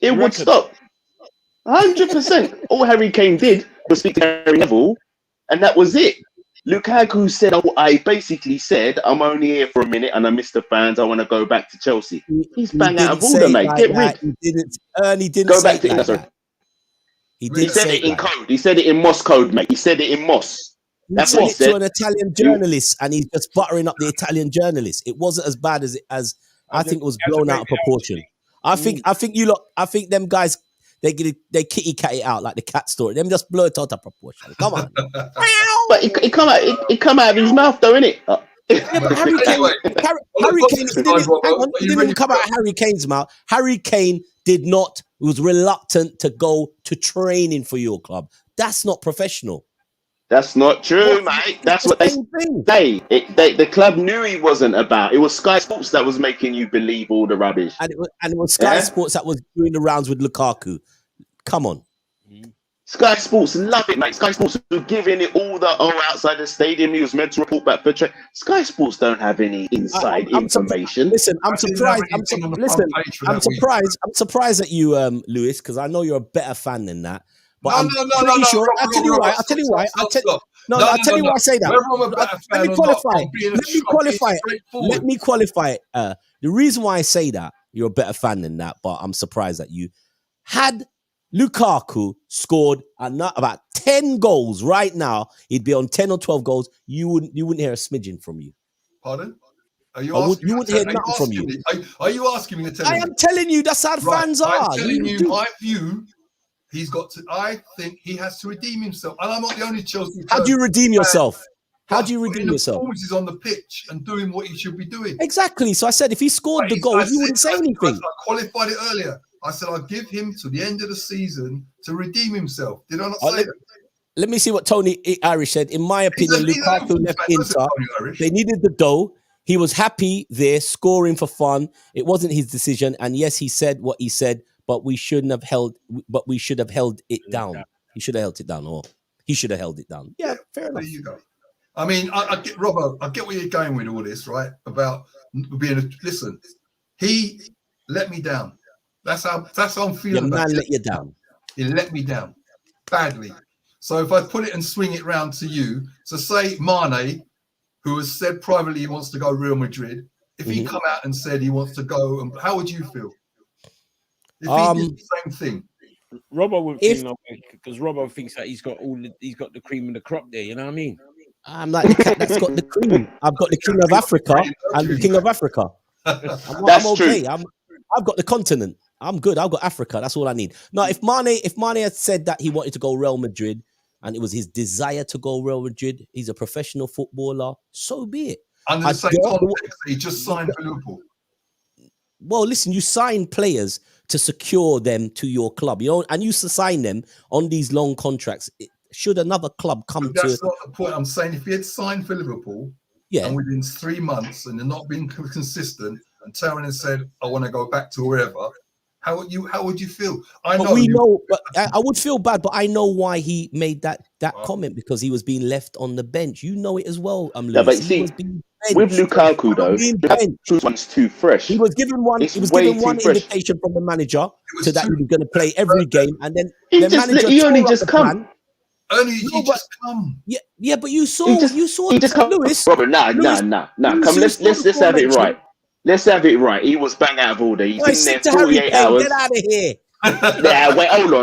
It would stop. 100%. All Harry Kane did was speak to Gary Neville, and that was it. Lukaku said, I basically said, I'm only here for a minute and I miss the fans. I want to go back to Chelsea. He's bang out of order, mate. Get rid. He didn't go back say to like that. He said it in code. He said it in Moss code, mate. He said it in Moss. That's what he said to an Italian journalist, and he's just buttering up the Italian journalist. It wasn't as bad as I think it was blown out of proportion. I think them guys, they kitty cat it out like the cat story. Them just blow it out of proportion. Come on. But it come out of his mouth though, innit? But Harry Kane, Harry Kane, he didn't even come out of Harry Kane's mouth. Harry Kane was reluctant to go to training for your club. That's not professional. That's not true, mate. That's what they say. The club knew he wasn't about. It was Sky Sports that was making you believe all the rubbish. And it was Sky Sports that was doing the rounds with Lukaku. Come on. Sky Sports love it, mate. Sky Sports were giving it all the outside the stadium. He was meant to report back for trade. Sky Sports don't have any inside information. I'm surprised. I'm surprised at you, Lewis, because I know you're a better fan than that. But I'll tell you why. I'll tell you why I say that. Let me qualify it. The reason why I say that you're a better fan than that, but I'm surprised at you. Had Lukaku scored about 10 goals right now, he'd be on 10 or 12 goals. You wouldn't hear a smidgen from you. Pardon? You wouldn't hear nothing from you. Are you asking me to tell I am telling you that's how fans are. I'm telling you my view. I think he has to redeem himself. And I'm not the only Chelsea. How do you redeem yourself? How do you redeem yourself? Performances on the pitch and doing what he should be doing. Exactly. So I said if he scored the goal, you wouldn't say anything. I qualified it earlier. I said I'll give him to the end of the season to redeem himself. Did I not say that? Let me see what Tony Irish said. In my opinion, Lukaku left Inter. They needed the dough. He was happy there, scoring for fun. It wasn't his decision. And yes, he said what he said, but we should have held it down. He should have held it down, or he should have held it down. Yeah, fair enough. There you go. I mean, I get Robbo. I get where you're going with all this, right? About being listen. He let me down. That's how I'm feeling. Your man let you down. He let me down badly. So if I put it and swing it round to you, so say Mane, who has said privately he wants to go Real Madrid, if he come out and said he wants to go, how would you feel? If he did the same thing. Robbo would feel because Robbo thinks that he's got the cream of the crop there. You know what I mean? I'm like the cat that's got the cream. I've got the king of Africa and the king of Africa. I'm okay. I've got the continent. I'm good. I've got Africa. That's all I need. Now, if Mane had said that he wanted to go Real Madrid and it was his desire to go Real Madrid, he's a professional footballer, so be it. Under the same context, he just signed for Liverpool. Well, listen, you sign players to secure them to your club, and you sign them on these long contracts. Should another club come to... That's not the point. I'm saying if he had signed for Liverpool, and within 3 months and they're not being consistent, and turned and said, I want to go back to wherever, how would you feel? I would feel bad, but I know why he made that comment, because he was being left on the bench. You know it as well. Yeah, but see, with Lukaku though, Lukaku's one's too fresh. He was given one. Indication from the manager that he was going to play every game, and then the manager just come. Yeah, but you saw Lewis. Robert, nah. Come, let's have it right. Let's have it right. He was bang out of order. He's been there 48 hours. Get out of here. Yeah, wait, hold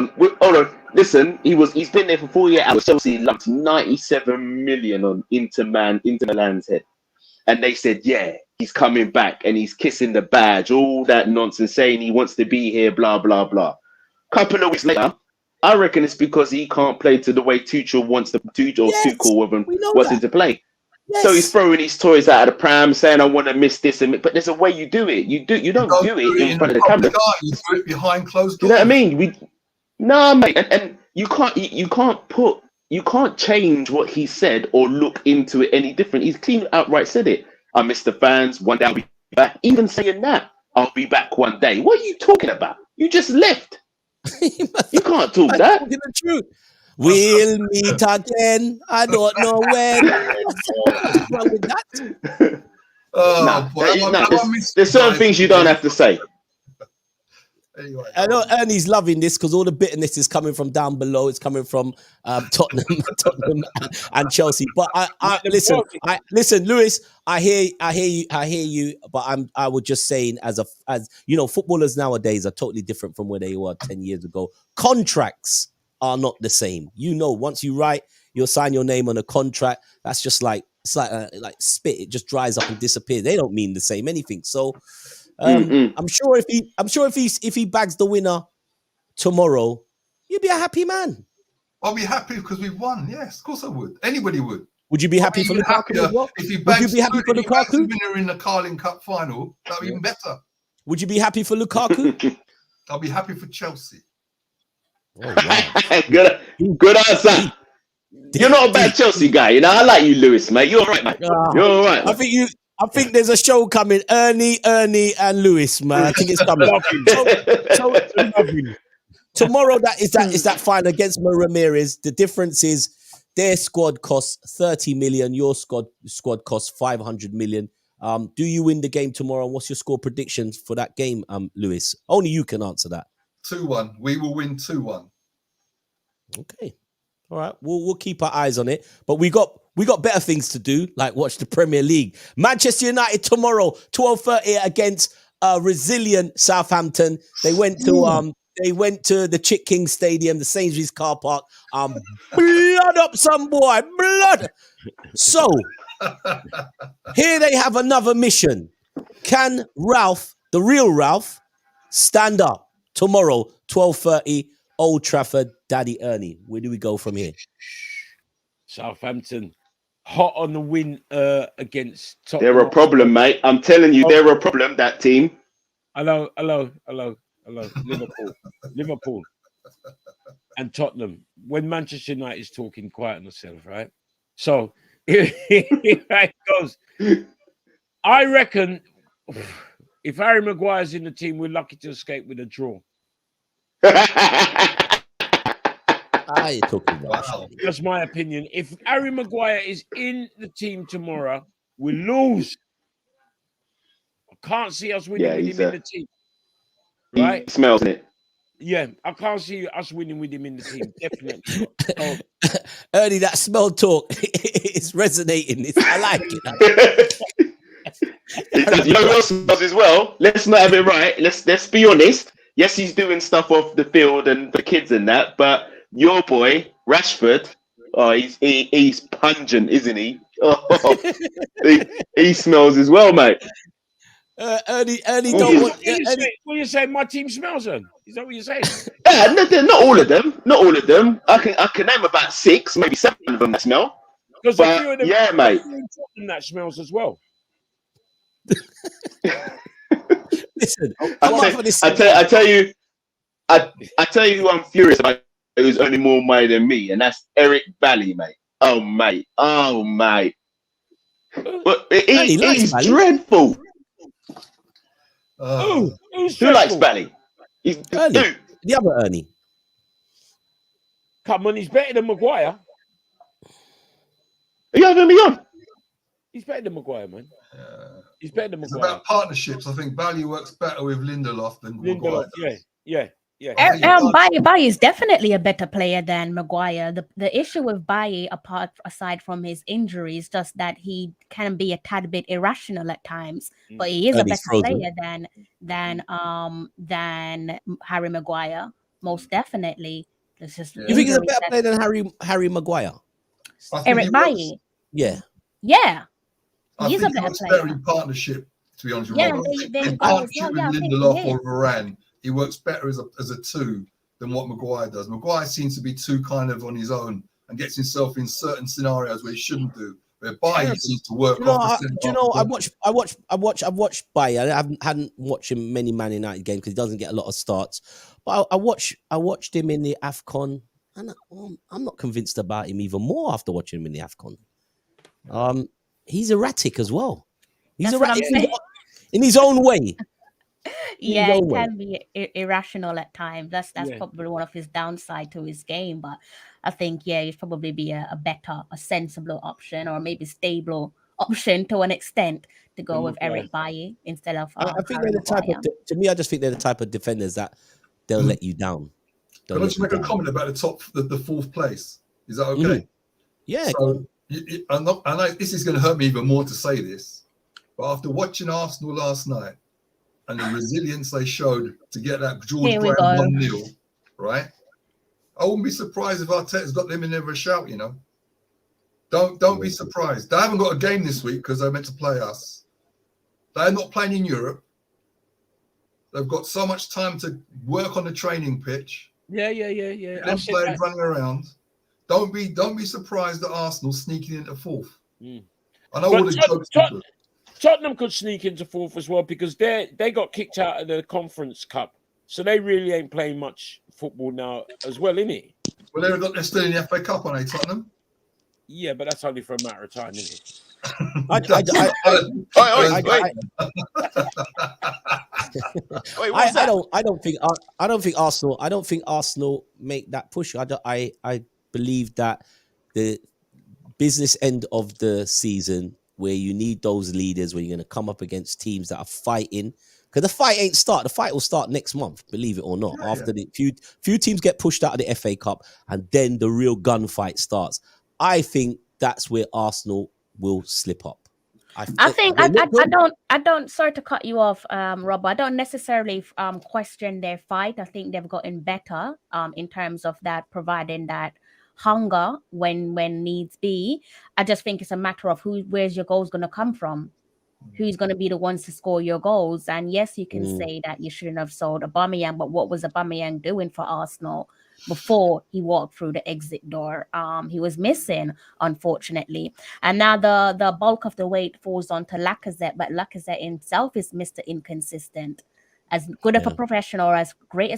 on. Listen, he's been there for 48 hours. Chelsea lumped 97 million on Inter Milan's head. And they said, yeah, he's coming back and he's kissing the badge, all that nonsense, saying he wants to be here, blah, blah, blah. Couple of weeks later, I reckon it's because he can't play to the way Tuchel wants to, wants him to play. Yes. So he's throwing his toys out of the pram, saying, I want to miss this. But there's a way you do it. You don't do it in front of the camera. You do it behind closed doors. Do you know what I mean? Mate. And you can't change what he said or look into it any different. He's clean outright said it. I miss the fans. One day I'll be back. Even saying that, I'll be back one day. What are you talking about? You just left. You can't talk that. Talking the truth. We'll meet again. I don't know when. What's wrong with that? There's certain things you don't have to say. Anyway, I know Ernie's loving this because all the bitterness is coming from down below. It's coming from Tottenham and Chelsea. But I listen, Lewis. I hear you. But I was just saying, as you know, footballers nowadays are totally different from where they were 10 years ago. Contracts are not the same. You know, once you'll sign your name on a contract. That's just like spit. It just dries up and disappears. They don't mean the same anything. So. I'm sure if he bags the winner tomorrow, you'd be a happy man. I'll be happy because we've won. Yes, of course I would. Anybody would. Would you be happy for Lukaku as well? If he Would you bangs be happy for the Lukaku? winner in the Carling Cup final, that'd be even better. Would you be happy for Lukaku? I'll be happy for Chelsea. Oh, wow. good answer. You're not a bad Chelsea guy, you know. I like you, Lewis, mate. You're all right, mate. You're all right. I think there's a show coming. Ernie, and Lewis, man. I think it's coming. Tomorrow, is that final against Ramirez. The difference is their squad costs 30 million. Your squad costs 500 million. Do you win the game tomorrow? What's your score predictions for that game, Lewis? Only you can answer that. 2-1. We will win 2-1. Okay. All right. We'll keep our eyes on it. But we got better things to do, like watch the Premier League. Manchester United tomorrow, 12:30 against resilient Southampton. They went to the Chick King Stadium, the Sainsbury's car park. Blood up some boy, blood. So here they have another mission. Can Ralph, the real Ralph, stand up tomorrow, 12:30, Old Trafford, Daddy Ernie? Where do we go from here? Southampton, hot on the win against Tottenham. They're a problem, mate. I'm telling you, they're a problem, that team. Hello. Liverpool and Tottenham. When Manchester United is talking, quiet on yourself, right? So here it goes. I reckon if Harry Maguire's in the team, we're lucky to escape with a draw. You're talking about. Wow. That's my opinion. If Harry Maguire is in the team tomorrow, we lose. I can't see us winning with him in the team. Right? He smells it. Yeah, I can't see us winning with him in the team. Definitely. Oh. Ernie, that smell talk is resonating. I like it. You know who else smells as well? Let's not have it right. Let's be honest. Yes, he's doing stuff off the field and the kids and that, but your boy Rashford, he's pungent, isn't he? Oh, he smells as well, mate. Ernie don't want. What are you saying? My team smells them. Is that what you're saying? Yeah, not all of them. Not all of them. I can name about 6, maybe 7 of them that smell. Because a few of them, yeah, mate. That smells as well. Listen, I tell you who I'm furious about. Who's only more money than me, and that's Eric Bailly, mate. Oh, mate. But he's dreadful. Who likes Bailly? He's Ernie. The other Ernie. Come on, he's better than Maguire. Are you having me on? He's better than Maguire, man. He's better than Maguire. It's about partnerships. I think Bailly works better with Lindelof than Maguire. Yeah. Bailly is definitely a better player than Maguire. The issue with Bailly, aside from his injuries, just that he can be a tad bit irrational at times. But he is a better player than Harry Maguire, most definitely. It's just you think he's a better player than Harry Maguire? Eric Bailly. Yeah. I He's think a he works better better in partnership, to be honest with you. They In partnership with Lindelof or Varane, he works better as a two than what Maguire does. Maguire seems to be too kind of on his own and gets himself in certain scenarios where he shouldn't do. Where Bailly seems to work off the I watched Bailly. I hadn't watched him many Man United games because he doesn't get a lot of starts. But I watched him in the AFCON, and I'm not convinced about him even more after watching him in the AFCON. He's erratic as well. He's erratic in his own way. Yeah, he can be irrational at times. That's probably one of his downside to his game. But I think he'd probably be a better, a sensible option, or maybe stable option to an extent to go with Eric Bailly instead of. I think they're the type of. To me, I just think they're the type of defenders that they'll let you down. Can I just make a comment about the fourth place? Is that okay? Yeah. So, I know this is going to hurt me even more to say this, but after watching Arsenal last night and the resilience they showed to get that George Graham 1-0, right? I wouldn't be surprised if Arteta's got them in there for a shout, you know. Don't be surprised. They haven't got a game this week because they're meant to play us. They're not playing in Europe. They've got so much time to work on the training pitch. Yeah. Them players running around. Don't be surprised at Arsenal sneaking into fourth. I know But all the jokes. Tottenham could sneak into fourth as well because they got kicked out of the Conference Cup, so they really ain't playing much football now as well, innit? Well, they're still in the FA Cup, aren't they, Tottenham? Yeah, but that's only for a matter of time, isn't it? I don't think Arsenal make that push. I believe that the business end of the season where you need those leaders, where you're going to come up against teams that are fighting, because the fight ain't start. The fight will start next month, believe it or not. After the few teams get pushed out of the FA Cup, and then the real gunfight starts. I think that's where Arsenal will slip up. I don't. Sorry to cut you off, Rob. I don't necessarily question their fight. I think they've gotten better in terms of that, providing that hunger when needs be. I just think it's a matter of where's your goals going to come from. Who's going to be the ones to score your goals? And yes, you can say that you shouldn't have sold Aubameyang, but what was Aubameyang doing for Arsenal before he walked through the exit door? He was missing, unfortunately. And now the bulk of the weight falls onto Lacazette, but Lacazette himself is Mr. Inconsistent. As good of a professional, as great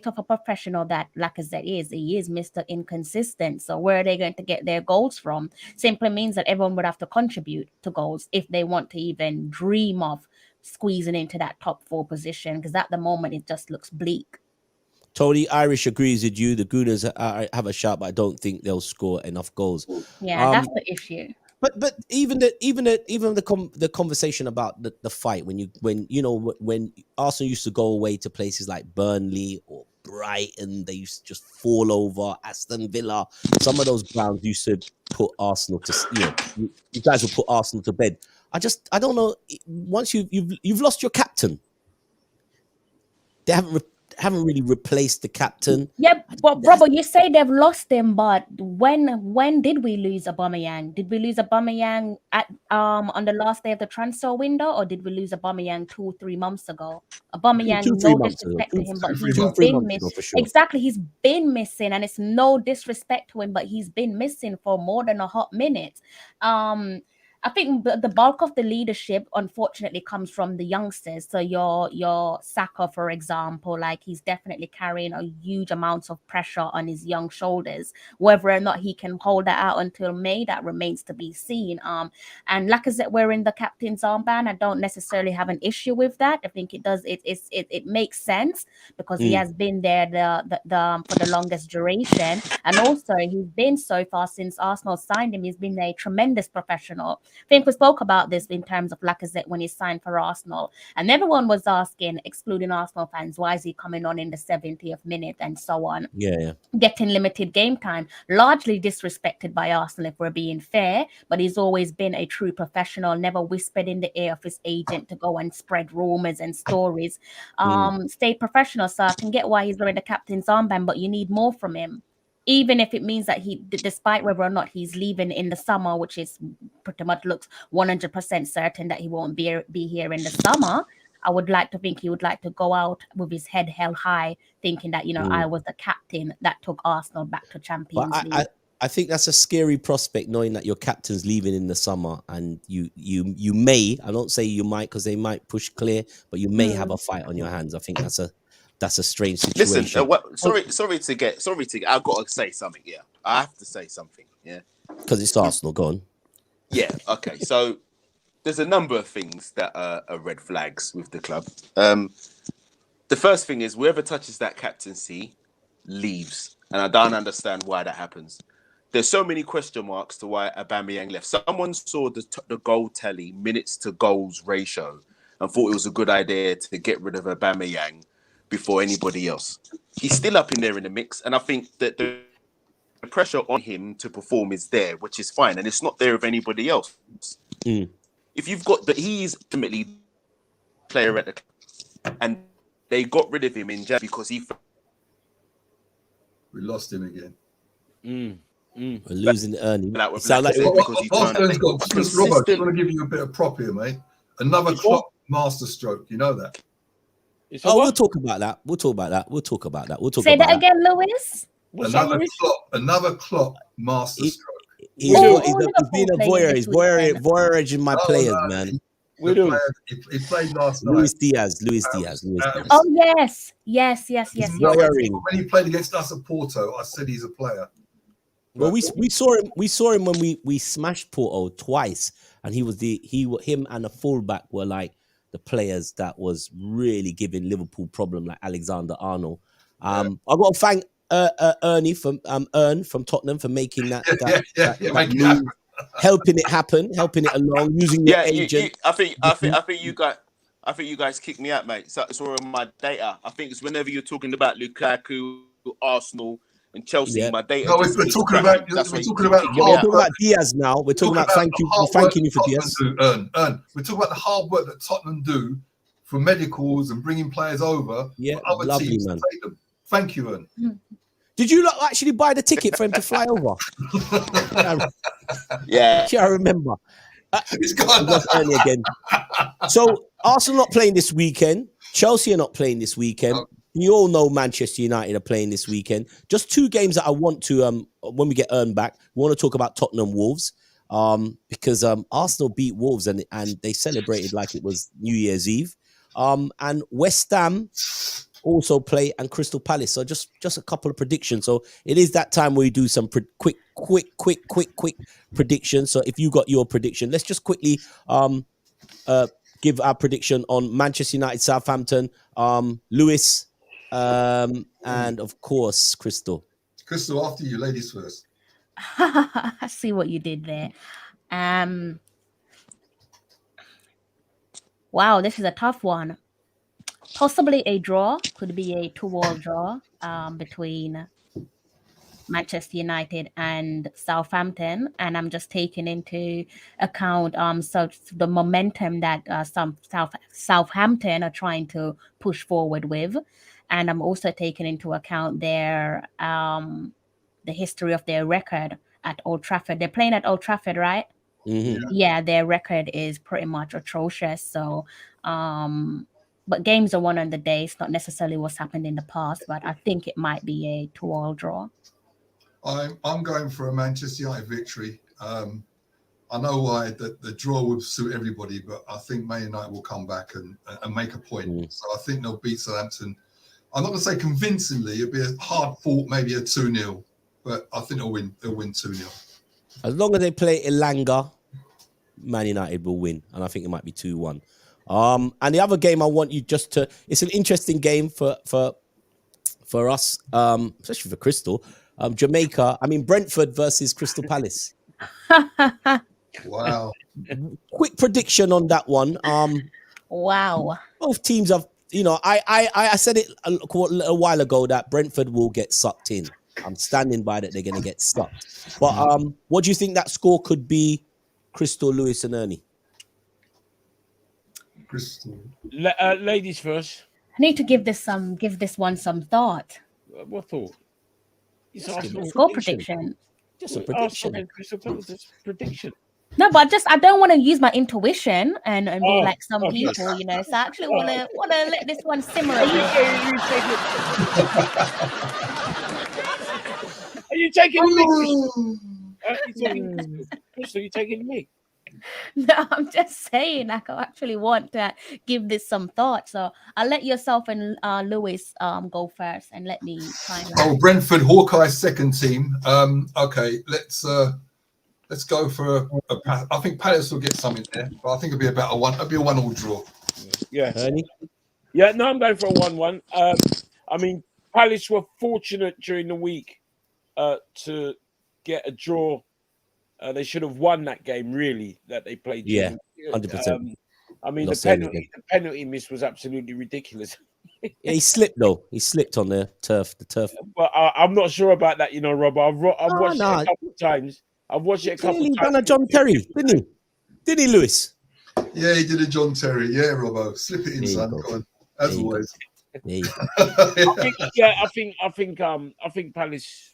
of a professional that Lacazette is, he is Mr. Inconsistent. So where are they going to get their goals from? Simply means that everyone would have to contribute to goals if they want to even dream of squeezing into that top 4 position, because at the moment it just looks bleak. Tony Irish agrees with you. The Gooners have a shot, but I don't think they'll score enough goals. Yeah, that's the issue. But even the conversation about the fight when Arsenal used to go away to places like Burnley or Brighton, they used to just fall over. Aston Villa, some of those grounds used to put Arsenal to you guys will put Arsenal to bed. I don't know. Once you've lost your captain, they haven't really replaced the captain. Yeah, but Robert, you say they've lost him, but when did we lose Aubameyang? Did we lose Aubameyang at on the last day of the transfer window, or did we lose Aubameyang 2-3 months ago? Aubameyang, no disrespect to him, but he's been missing. Exactly, he's been missing, and it's no disrespect to him, but he's been missing for more than a hot minute. I think the bulk of the leadership, unfortunately, comes from the youngsters. So your Saka, for example, like he's definitely carrying a huge amount of pressure on his young shoulders. Whether or not he can hold that out until May, that remains to be seen. And Lacazette wearing the captain's armband, I don't necessarily have an issue with that. I think it does. It makes sense because he has been there for the longest duration, and also he's been so far since Arsenal signed him. He's been a tremendous professional. I think we spoke about this in terms of Lacazette when he signed for Arsenal, and everyone was asking, excluding Arsenal fans, why is he coming on in the 70th minute and so on? Yeah. Getting limited game time, largely disrespected by Arsenal, if we're being fair, but he's always been a true professional, never whispered in the ear of his agent to go and spread rumors and stories. Stayed professional, so I can get why he's wearing the captain's armband, but you need more from him. Even if it means that he, despite whether or not he's leaving in the summer, which is pretty much looks 100% certain that he won't be here in the summer, I would like to think he would like to go out with his head held high, thinking that, I was the captain that took Arsenal back to Champions League. I think that's a scary prospect, knowing that your captain's leaving in the summer, and you may, I don't say you might, because they might push clear, but you may have a fight on your hands. I think that's a strange situation. Listen, sorry to get. I've got to say something. Yeah, I have to say something. Yeah, because it's Arsenal. Go on. Yeah. Okay. So there's a number of things that are red flags with the club. The first thing is whoever touches that captaincy leaves, and I don't understand why that happens. There's so many question marks to why Aubameyang left. Someone saw the goal tally, minutes to goals ratio, and thought it was a good idea to get rid of Aubameyang before anybody else. He's still up in there in the mix, and I think that the pressure on him to perform is there, which is fine, and it's not there of anybody else. If you've got, but he's ultimately player at the club, and they got rid of him in January because he. We lost him again. We're losing earning. Robert, I just want to give you a bit of prop here, mate. Another clock master stroke. You know that. We'll talk about that. We'll talk about that. Say that again, Lewis. Another Klopp masterstroke. He's being a voyeur. He's voyeuring my players, man. He played last night. Luis Diaz. Oh yes. Voyeuring. When he played against us at Porto, I said he's a player. Well, we saw him when we smashed Porto twice, and him and the fullback were like the players that was really giving Liverpool problem, like Alexander Arnold. I got to thank Ernie from Tottenham for making that move, helping it along, using your agent. I think you guys kicked me out, mate. So it's all on my data. I think it's whenever you're talking about Lukaku, Arsenal, and Chelsea, my data. No, we're talking about Diaz now. We're talking about thanking you for Diaz. We're talking about the hard work that Tottenham do for medicals and bringing players over. Yeah, for other lovely, teams man. to take them. Thank you, Ern. Did you actually buy the ticket for him to fly over? Yeah, I remember. He's gone. Early again. So Arsenal not playing this weekend. Chelsea are not playing this weekend. No. You all know Manchester United are playing this weekend. Just two games that I want to, when we get Ern back, we want to talk about Tottenham Wolves. Because Arsenal beat Wolves and they celebrated like it was New Year's Eve. And West Ham also play, and Crystal Palace. So just a couple of predictions. So it is that time where we do some quick predictions. So if you got your prediction, let's just quickly give our prediction on Manchester United, Southampton, Lewis, and of course Crystal. Crystal, after you, ladies first. I see what you did there. Wow, this is a tough one. Possibly a draw. Could be a 2-2 draw between Manchester United and Southampton, and I'm just taking into account so the momentum that Southampton are trying to push forward with, and I'm also taking into account their the history of their record at Old Trafford. They're playing at Old Trafford, right? Mm-hmm. Yeah, their record is pretty much atrocious. So, but games are won on the day. It's not necessarily what's happened in the past, but I think it might be a 2-2 draw. I'm going for a Manchester United victory. I know why the draw would suit everybody, but I think Man United will come back and make a point. So I think they'll beat Southampton. I'm not going to say convincingly. It'll be a hard fought, maybe a 2-0, but I think they'll win 2-0. As long as they play Elanga, Man United will win, and I think it might be 2-1. And the other game I want you just to, it's an interesting game for us, especially for Crystal. Brentford versus Crystal Palace. Wow. Quick prediction on that one. Wow. Both teams have, I said it a while ago that Brentford will get sucked in. I'm standing by that they're going to get sucked. But what do you think that score could be, Crystal, Lewis, and Ernie? Crystal. Ladies first. I need to give this one some thought. What thought? Score prediction. Just a prediction. Prediction. No, but I don't want to use my intuition and be like some people, So I actually want to let this one simmer. Are you taking me? Crystal, you taking me? No, I'm just saying I actually want to give this some thought. So I'll let yourself and Lewis go first and let me try. Brentford Hawkeyes second team. Okay, let's go for I think Palace will get something there, but I think it'll be about a 1-1 draw. Yeah. Ernie? Yeah, no, I'm going for a 1-1. Palace were fortunate during the week to get a draw. They should have won that game, really, that they played. Yeah, 100%. The penalty miss was absolutely ridiculous. Yeah, he slipped though. He slipped on the turf. But I'm not sure about that, Rob. I've watched it a couple of times. I've watched it a couple of times. He done a John Terry, didn't he? Didn't he, Lewis? Yeah, he did a John Terry. Yeah, Robbo. Slip it in, son. Go on. As always. I think Palace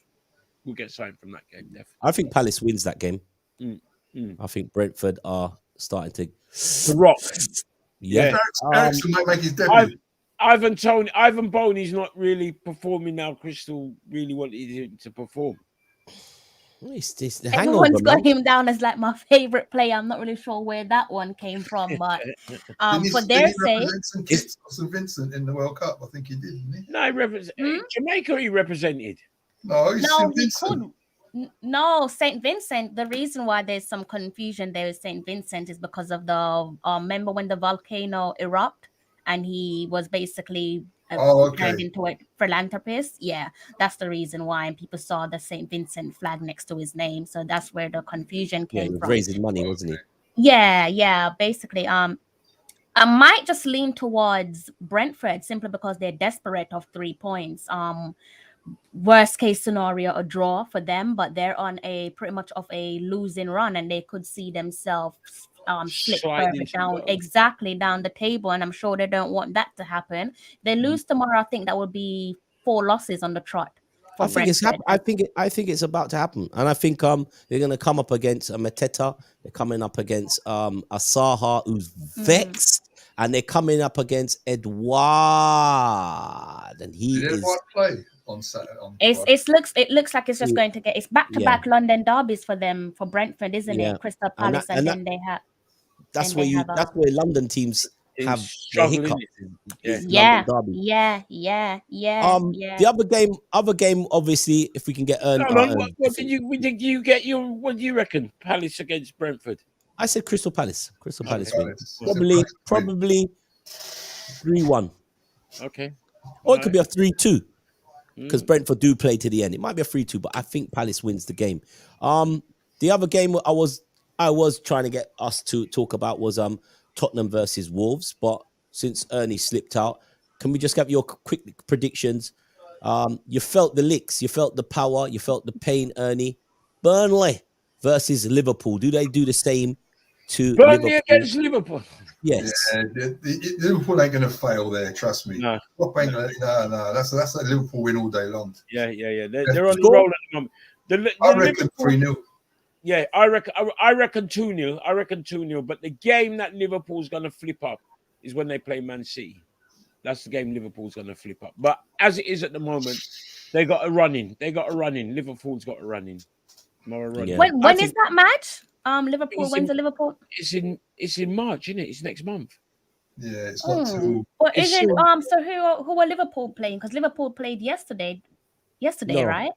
will get something from that game, definitely. I think Palace wins that game. I think Brentford are starting to rock. Yeah. Eriksen might make his debut. Ivan Boney's not really performing now. Crystal really wanted him to perform. It's the hangover, Everyone's got man. him down as like my favorite player. I'm not really sure where that one came from, but for their sake, St. Kitts or St. Vincent in the World Cup. I think he did, didn't he? No, Jamaica. He represented. No, he's no, St. he Vincent. could. No, St. Vincent. The reason why there's some confusion there with St. Vincent is because of the remember when the volcano erupted and he was basically turned into a philanthropist. Yeah, that's the reason why. And people saw the St. Vincent flag next to his name, so that's where the confusion came he was from. raising money, wasn't he? Yeah. Basically, I might just lean towards Brentford simply because they're desperate of 3 points. Worst case scenario, a draw for them, but they're on a pretty much of a losing run, and they could see themselves slip further down, down the table. And I'm sure they don't want that to happen. They lose tomorrow. I think that would be 4 losses on the trot. I think it's about to happen, and I think they're going to come up against Mateta. They're coming up against Asaha, who's vexed, and they're coming up against Edouard, and he Did is. Edouard play on Saturday? It looks like it's just going to get back-to-back London derbies for them, for Brentford, isn't it? Crystal Palace, and then they have. That's where London teams have their hiccup. Yeah. The other game, obviously, if we can get what do you reckon? Palace against Brentford. I said Crystal Palace. Crystal Palace win. Probably 3-1. Okay. Or it could be a 3-2. Because Brentford do play to the end. It might be a 3-2, but I think Palace wins the game. The other game I was trying to get us to talk about was Tottenham versus Wolves, but since Ernie slipped out, can we just get your quick predictions? You felt the licks, you felt the power, you felt the pain, Ernie. Burnley versus Liverpool. Do they do the same to Burnley Liverpool? against Liverpool? Yes. Yeah, Liverpool ain't going to fail there, trust me. No. No. That's a Liverpool win all day long. Yeah. They're on the roll at the moment. I reckon 3-0. Yeah, I reckon 2-0. I reckon 2-0. But the game that Liverpool's going to flip up is when they play Man City. That's the game Liverpool's going to flip up. But as it is at the moment, they got a run in. Liverpool's got a run in. Yeah. When is that match? Liverpool wins the Liverpool. It's in March, isn't it? It's next month. Yeah, it's not too. Well, isn't so who are Liverpool playing? Because Liverpool played yesterday, right?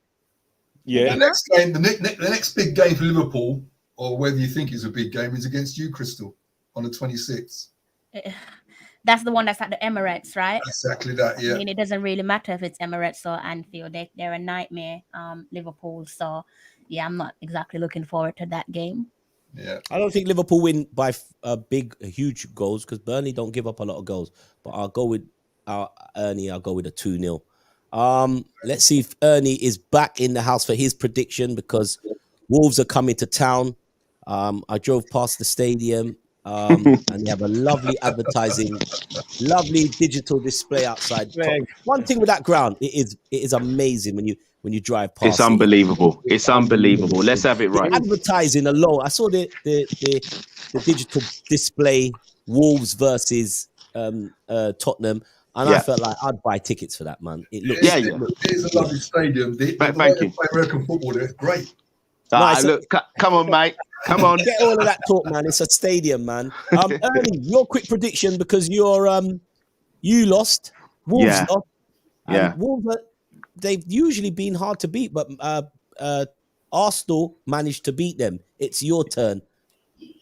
Yeah. The next big game for Liverpool, or whether you think it's a big game, is against you, Crystal, on the 26th. That's the one that's at the Emirates, right? Exactly that, yeah. I mean, it doesn't really matter if it's Emirates or Anfield. They're a nightmare, Liverpool. So, yeah, I'm not exactly looking forward to that game. Yeah, I don't think Liverpool win by huge goals because Burnley don't give up a lot of goals. But I'll go with Ernie. I'll go with a 2-0. Let's see if Ernie is back in the house for his prediction because Wolves are coming to town. I drove past the stadium and they have a lovely lovely digital display outside. One thing with that ground, it is amazing when you drive past. It's unbelievable. It's unbelievable. Let's have it right. The advertising alone. I saw the digital display Wolves versus Tottenham. And I felt like I'd buy tickets for that, man. It looks It is a lovely stadium. Thank you. American football, there, it's great. Look, come on, mate. Come on. Get all of that talk, man. It's a stadium, man. Ernie, your quick prediction because you lost. Wolves lost. And Wolves, they've usually been hard to beat, but Arsenal managed to beat them. It's your turn.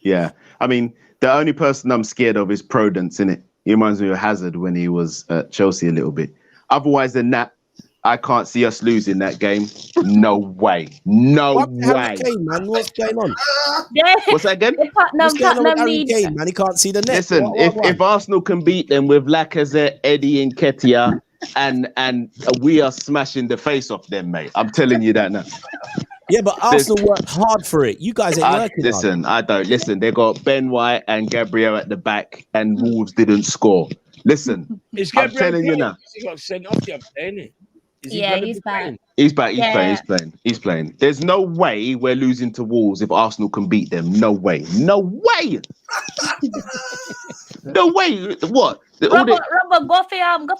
Yeah. I mean, the only person I'm scared of is Prudence, innit? He reminds me of Hazard when he was at Chelsea a little bit. Otherwise than that, I can't see us losing that game. No way. No way. Kane, man? What's going on? What's that again? What's going on with Harry Kane, man? He can't see the net. Listen, if Arsenal can beat them with Lacazette, Eddie and Nketiah, and we are smashing the face off them, mate. I'm telling you that now. Yeah, but Arsenal worked hard for it. You guys ain't working hard. I don't. Listen, they got Ben White and Gabriel at the back, and Wolves didn't score. Listen, I'm telling you now. He got sent off the other day, innit? Is he Yeah, gonna he's be back. playing? He's back. He's Yeah. playing. He's playing. He's playing. There's no way we're losing to Wolves if Arsenal can beat them. No way. No way. No way. What? Robert, go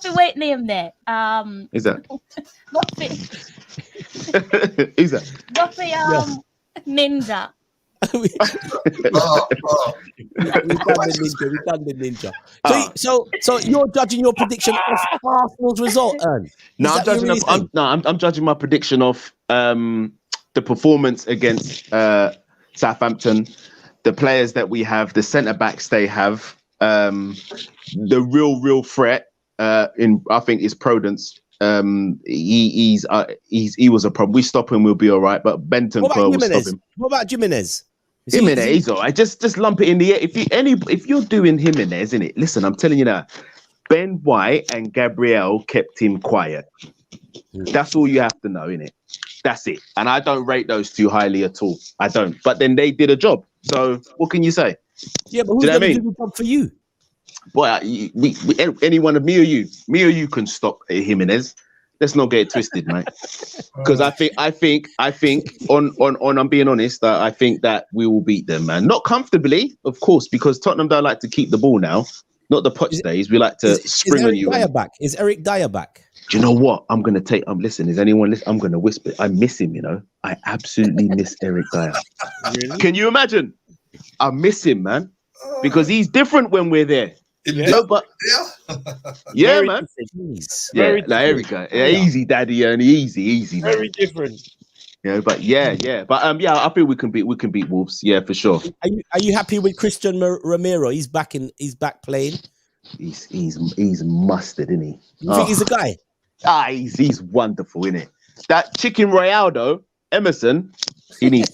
for weight name there. Is that? Go for Is that? Ninja. We done the ninja. So you're judging your prediction of Arsenal's result, Ern? No, I'm judging my prediction of the performance against Southampton, the players that we have, the centre backs they have, the real threat in I think is Prudence. He was a problem. We stop him, we'll be all right. But Benton will stop him. What about Jimenez? Jimenez, he's all right. Just lump it in the air. If you're doing Jimenez, innit? Listen, I'm telling you now. Ben White and Gabriel kept him quiet. That's all you have to know, innit? That's it. And I don't rate those two highly at all. I don't. But then they did a job. So what can you say? Yeah, but who's going to do the job for you? Boy, any one of me or you can stop Jimenez. Let's not get it twisted, mate. Because I think on I'm being honest, I think that we will beat them, man. Not comfortably, of course, because Tottenham don't like to keep the ball now. Not the Poch days. We like to spring on you. Is Eric Dyer back? Do you know what? I'm gonna take. Listen. Is anyone listening? I'm gonna whisper. I miss him. You know, I absolutely miss Eric Dyer. Really? Can you imagine? I miss him, man, because he's different when we're there. No, but yeah, man. Yeah, like Eric. Yeah, easy, daddy, and easy. Man. Very different. Yeah, but but I think we can beat Wolves. Yeah, for sure. Are you happy with Christian Romero? He's back playing. He's mustard, isn't he? You think he's a guy? He's wonderful, isn't it? That chicken Royale though, Emerson, he needs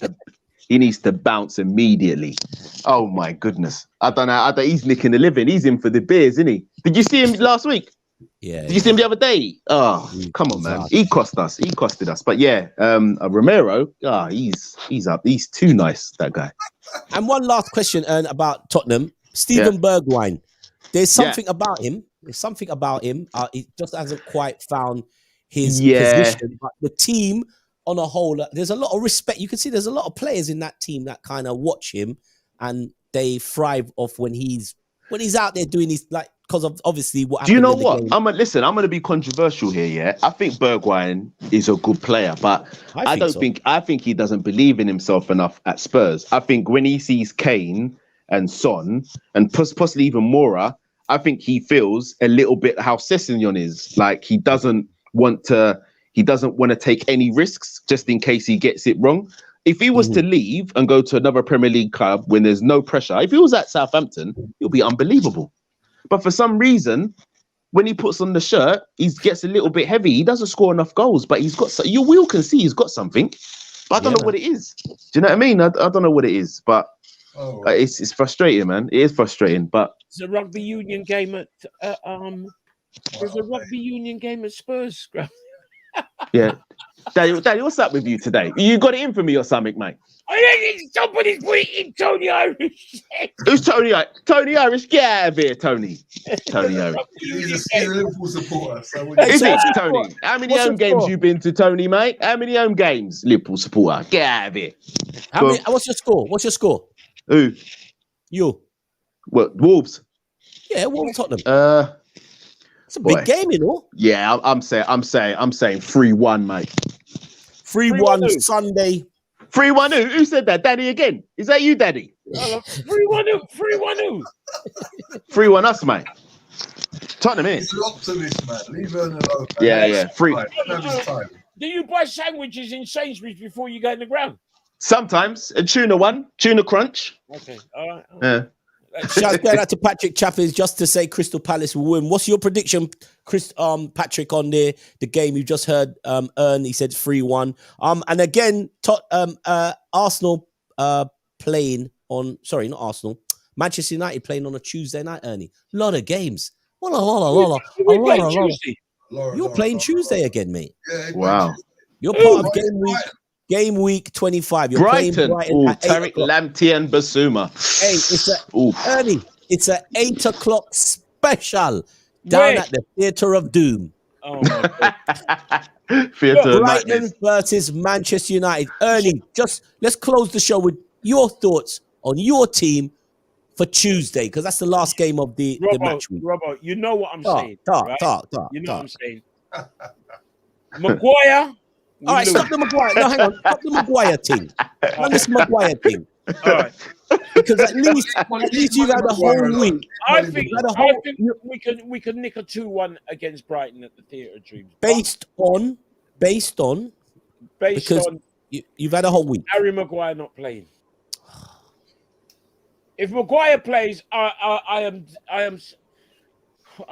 to bounce immediately. Oh my goodness. I don't know. He's nicking the living. He's in for the beers, isn't he? Did you see him last week? Yeah. Did you see him the other day? Oh, come on, man. He costed us. But yeah, Romero, he's up. He's too nice, that guy. And one last question about Tottenham. Steven Bergwijn. There's something about him. He just hasn't quite found his position. But the team on a whole, there's a lot of respect. You can see there's a lot of players in that team that kind of watch him and they thrive off when he's out there doing his, like, because of obviously what happened. Do you know what? I'm going to be controversial here, yeah? I think Bergwijn is a good player, but I think he doesn't believe in himself enough at Spurs. I think when he sees Kane and Son and possibly even Moura, I think he feels a little bit how Sessegnon is. Like he doesn't want to take any risks just in case he gets it wrong. If he was to leave and go to another Premier League club when there's no pressure, if he was at Southampton, he'll be unbelievable. But for some reason, when he puts on the shirt, he gets a little bit heavy. He doesn't score enough goals, but he's got. You will can see he's got something, but I don't know what it is. Do you know what I mean? I don't know what it is, but it's frustrating, man. It is frustrating, but it's a rugby union game at there's a rugby union game at Spurs. Yeah. Daddy, what's up with you today? You got it in for me or something, mate? Somebody's put it in Tony Irish. Who's Tony Irish? Tony Irish, get out of here, Tony. Tony Irish. He's a Liverpool supporter. So is it, Tony? How many home games you been to, Tony, mate? How many home games? Liverpool supporter. Get out of here. What's your score? Who? You. What, Wolves? Yeah, Wolves Tottenham. It's a big game, you know. Yeah, I'm saying 3-1, mate. 3-1 Sunday. 3-1 who said that? Daddy again? Is that you, Daddy? 3-1 3-1 us, mate. Tottenham in. He's an optimist, man. Leave her alone. Yeah. 3. Do you buy sandwiches in Sainsbury's before you go in the ground? Sometimes a tuna crunch. Okay, all right. Yeah. Shout out to Patrick Chaffers just to say Crystal Palace will win. What's your prediction, Patrick, on the game you just heard? Ern, he said 3-1. And again, Arsenal playing on. Sorry, not Arsenal. Manchester United playing on a Tuesday night. Ernie, lot of games. What a lot. You're playing Tuesday again, mate. Yeah, wow. You're part of game week 25. You're Brighton. Playing Brighton at Tariq Lamptey and Basuma. Hey, Ernie, it's an 8 o'clock special down at the Theatre of Doom. Oh my God. Theatre Brighton nightmares. versus Manchester United. Ernie, just let's close the show with your thoughts on your team for Tuesday, because that's the last game of the match week. Robbo, you know what I'm saying. Talk. You know what I'm saying. Maguire. All right, stop the Maguire. No, hang on. Stop the Maguire thing. Not this Maguire thing. All right. Because at least you've had a whole week. I think we can nick a 2-1 against Brighton at the Theatre of Dreams. Based on because you've had a whole week. Harry Maguire not playing. If Maguire plays, I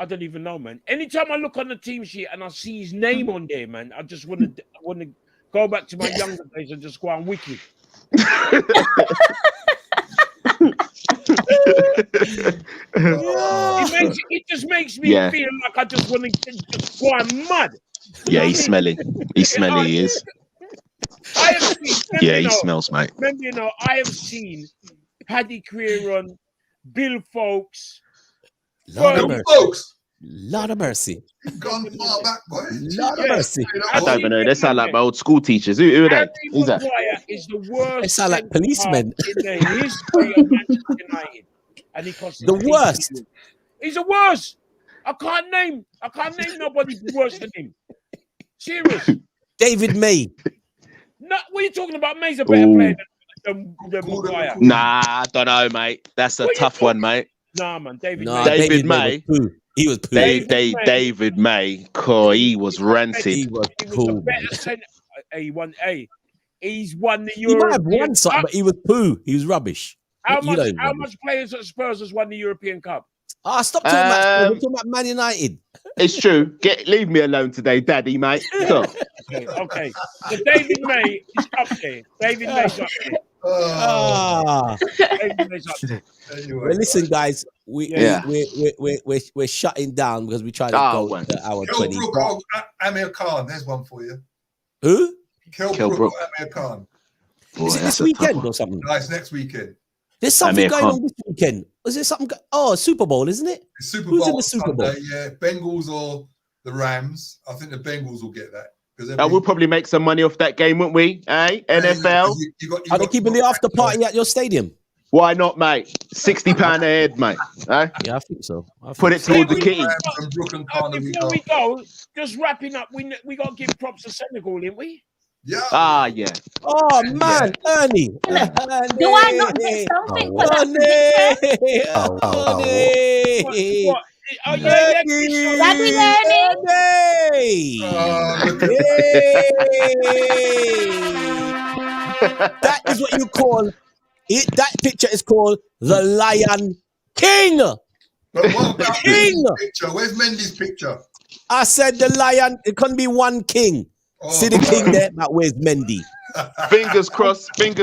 don't even know, man. Anytime I look on the team sheet and I see his name on there, man, I just want to go back to my younger days and just go on wiki. It just makes me feel like I just want to just go on mud. Yeah, he's smelly. He's smelly, he is. I have seen, he smells, mate. Remember, I have seen Paddy Creeron, Bill Folks. Lot of mercy. Gone far back, boy. Lot of mercy. I don't even know. They sound like my old school teachers. Who are they? Who's that? Is the worst. They sound like policemen. In the history of Manchester United, and he cost the worst. He's the worst. I can't name nobody worse than him. Serious. David May. No, what are you talking about? May's a better player than Maguire. Nah, I don't know, mate. That's a tough one, mate. Nah, man. David May. He was poo. David May. He was rancid. He was poo. He's won the European. He might have won something, but he was poo. He was rubbish. How much players at Spurs has won the European Cup? Stop talking about Spurs. We're talking about Man United. It's true. Leave me alone today, Daddy, mate. Okay. So David May is up there. David May's up there. David May's up there. Anyway, well, listen, guys, we're shutting down because we're trying to go to hour 20. Amir Khan, there's one for you. Who? Kell Brook, Amir Khan. Boy, is it this weekend or something? No, it's next weekend. There's something going on this weekend. Was there something? Super Bowl, isn't it? It's Super Who's Bowl in the Super Bowl? Yeah, Bengals or the Rams. I think the Bengals will get that. We'll probably make some money off that game, won't we? NFL. Are they keeping the after party at your stadium? Why not, mate? £60 a head, mate. Yeah, I think so. Put it towards the kitty. Before we go, just wrapping up, we got to give props to Senegal, didn't we? Yeah. Yeah. Oh man, Ernie. Do I not get something for that? Ernie. What? Oh yeah, That is what you call it. That picture is called the Lion King. But what about King? Picture? Where's Mendy's picture? I said the lion. It couldn't be one king. See the king there, but where's Mendy? Fingers crossed, he'll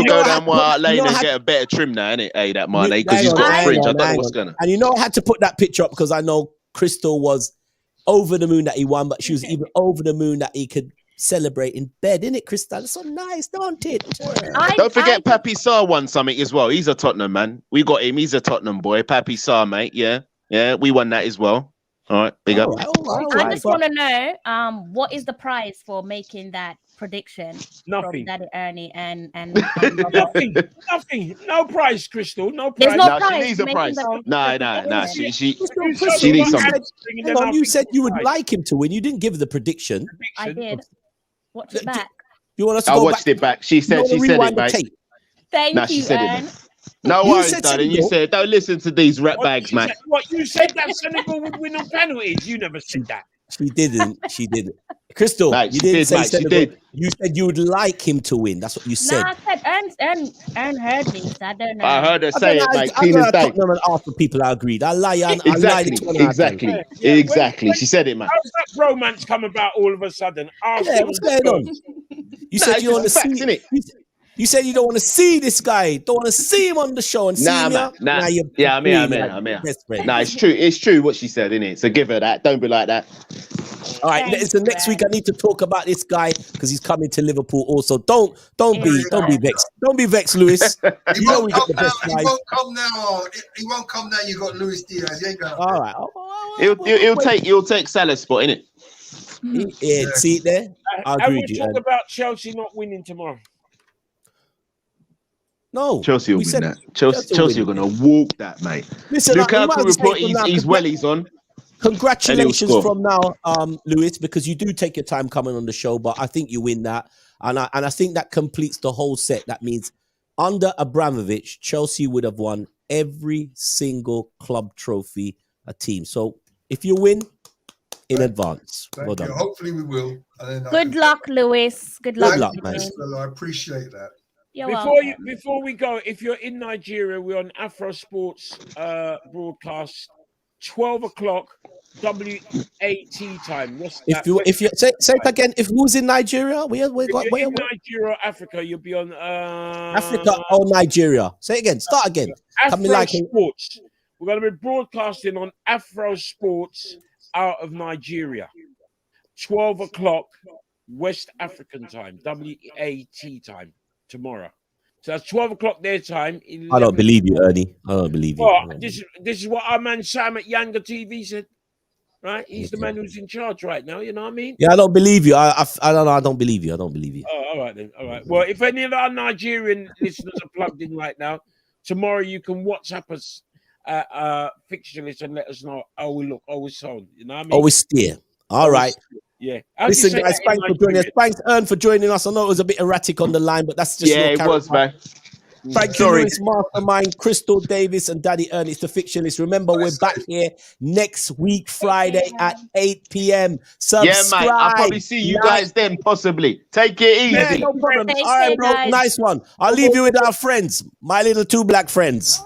go down White Lane and get a better trim now, innit? Hey, that Mane, because he's got a fridge. I don't know what's going on. And you know I had to put that picture up because I know Crystal was over the moon that he won, but she was even over the moon that he could celebrate in bed, innit, Crystal? It's so nice, don't it? Don't forget Papi Sarr won something as well. He's a Tottenham man. We got him. He's a Tottenham boy. Papi Sarr, mate. Yeah, we won that as well. All right, big up. I just want to know, what is the prize for making that prediction? Nothing. From Daddy Ernie and nothing. No prize, Crystal. No prize. There's no prize. She needs a prize. No. She needs something. You said you would like him to win. You didn't give the prediction. I did. Watch it back. You want us to I go watched back? it back. She said it, mate. Thank you, Ern. No worries, darling. You said, don't listen to these rat bags, man. What you said that Senegal would win on penalties? You never said that. She didn't. Crystal, mate, you didn't say she did. You said you would like him to win. That's what you said. No, I said Ern heard me, so I don't know. I heard her say it, mate. I'm going to talk them and ask for people I agreed. I lie. Exactly. She said it, man. How's that romance come about all of a sudden? What's going on? You said you want to see it. You said you don't want to see this guy. Don't want to see him on the show and see him. Nah. I'm here. Nah, it's true. It's true what she said, innit? So give her that. Don't be like that. All right. Listen, next week I need to talk about this guy because he's coming to Liverpool also. Don't be vexed. Don't be vexed, Lewis. He won't come now. He won't come now. You got Luis Diaz. He ain't gonna. All right. He'll take Salah's spot, innit? Yeah, see it there? I And agree we with you. talk Ern. about Chelsea not winning tomorrow. No, Chelsea will we win said that. Chelsea are will going win. to walk that, mate. Listen, we Lukaku might as well say report it from now. he's wellies on. and Congratulations he'll score. from now, Lewis, because you do take your time coming on the show, but I think you win that. And I think that completes the whole set. That means under Abramovich, Chelsea would have won every single club trophy a team. So if you win in advance, well Thank you. done. Hopefully we will. And then Good luck, Lewis. Good luck. Good luck, Thank you, man. Miss Bella. I appreciate that. You're Before we go, if you're in Nigeria, we're on Afro Sports broadcast, 12 o'clock WAT time. If you say it again, if who's in Nigeria, where Nigeria or Africa, you'll be on Africa or Nigeria. Say it again. Start again. Afro Sports. We're going to be broadcasting on Afro Sports out of Nigeria. 12 o'clock West African time, WAT time tomorrow. So that's 12 o'clock their time. I don't believe you, Ernie. I don't believe you. Well, this is what our man Sam at Yanga TV said. Right? He's the man who's in charge right now. You know what I mean? Yeah, I don't believe you. I don't know. I don't believe you. I don't believe you. Oh, all right then. All right. Well, if any of our Nigerian listeners are plugged in right now, tomorrow you can WhatsApp us Fixture list and let us know how we look, how we sound. You know what I mean? Always steer. All right. Yeah. Listen, guys, thanks for joining us. Thanks, Ern, for joining us. I know it was a bit erratic on the line, but that's just it was, man. Thank you, Lewis Mastermind, Crystal Davis, and Daddy Ern. It's the Fixture List. Remember, we're back here next week, Friday at 8 p.m. Subscribe. Yeah, mate. I'll probably see you guys then, possibly. Take it easy. Yeah, no problem. All right, bro. guys. Nice one. I'll leave you with our friends, my little two black friends.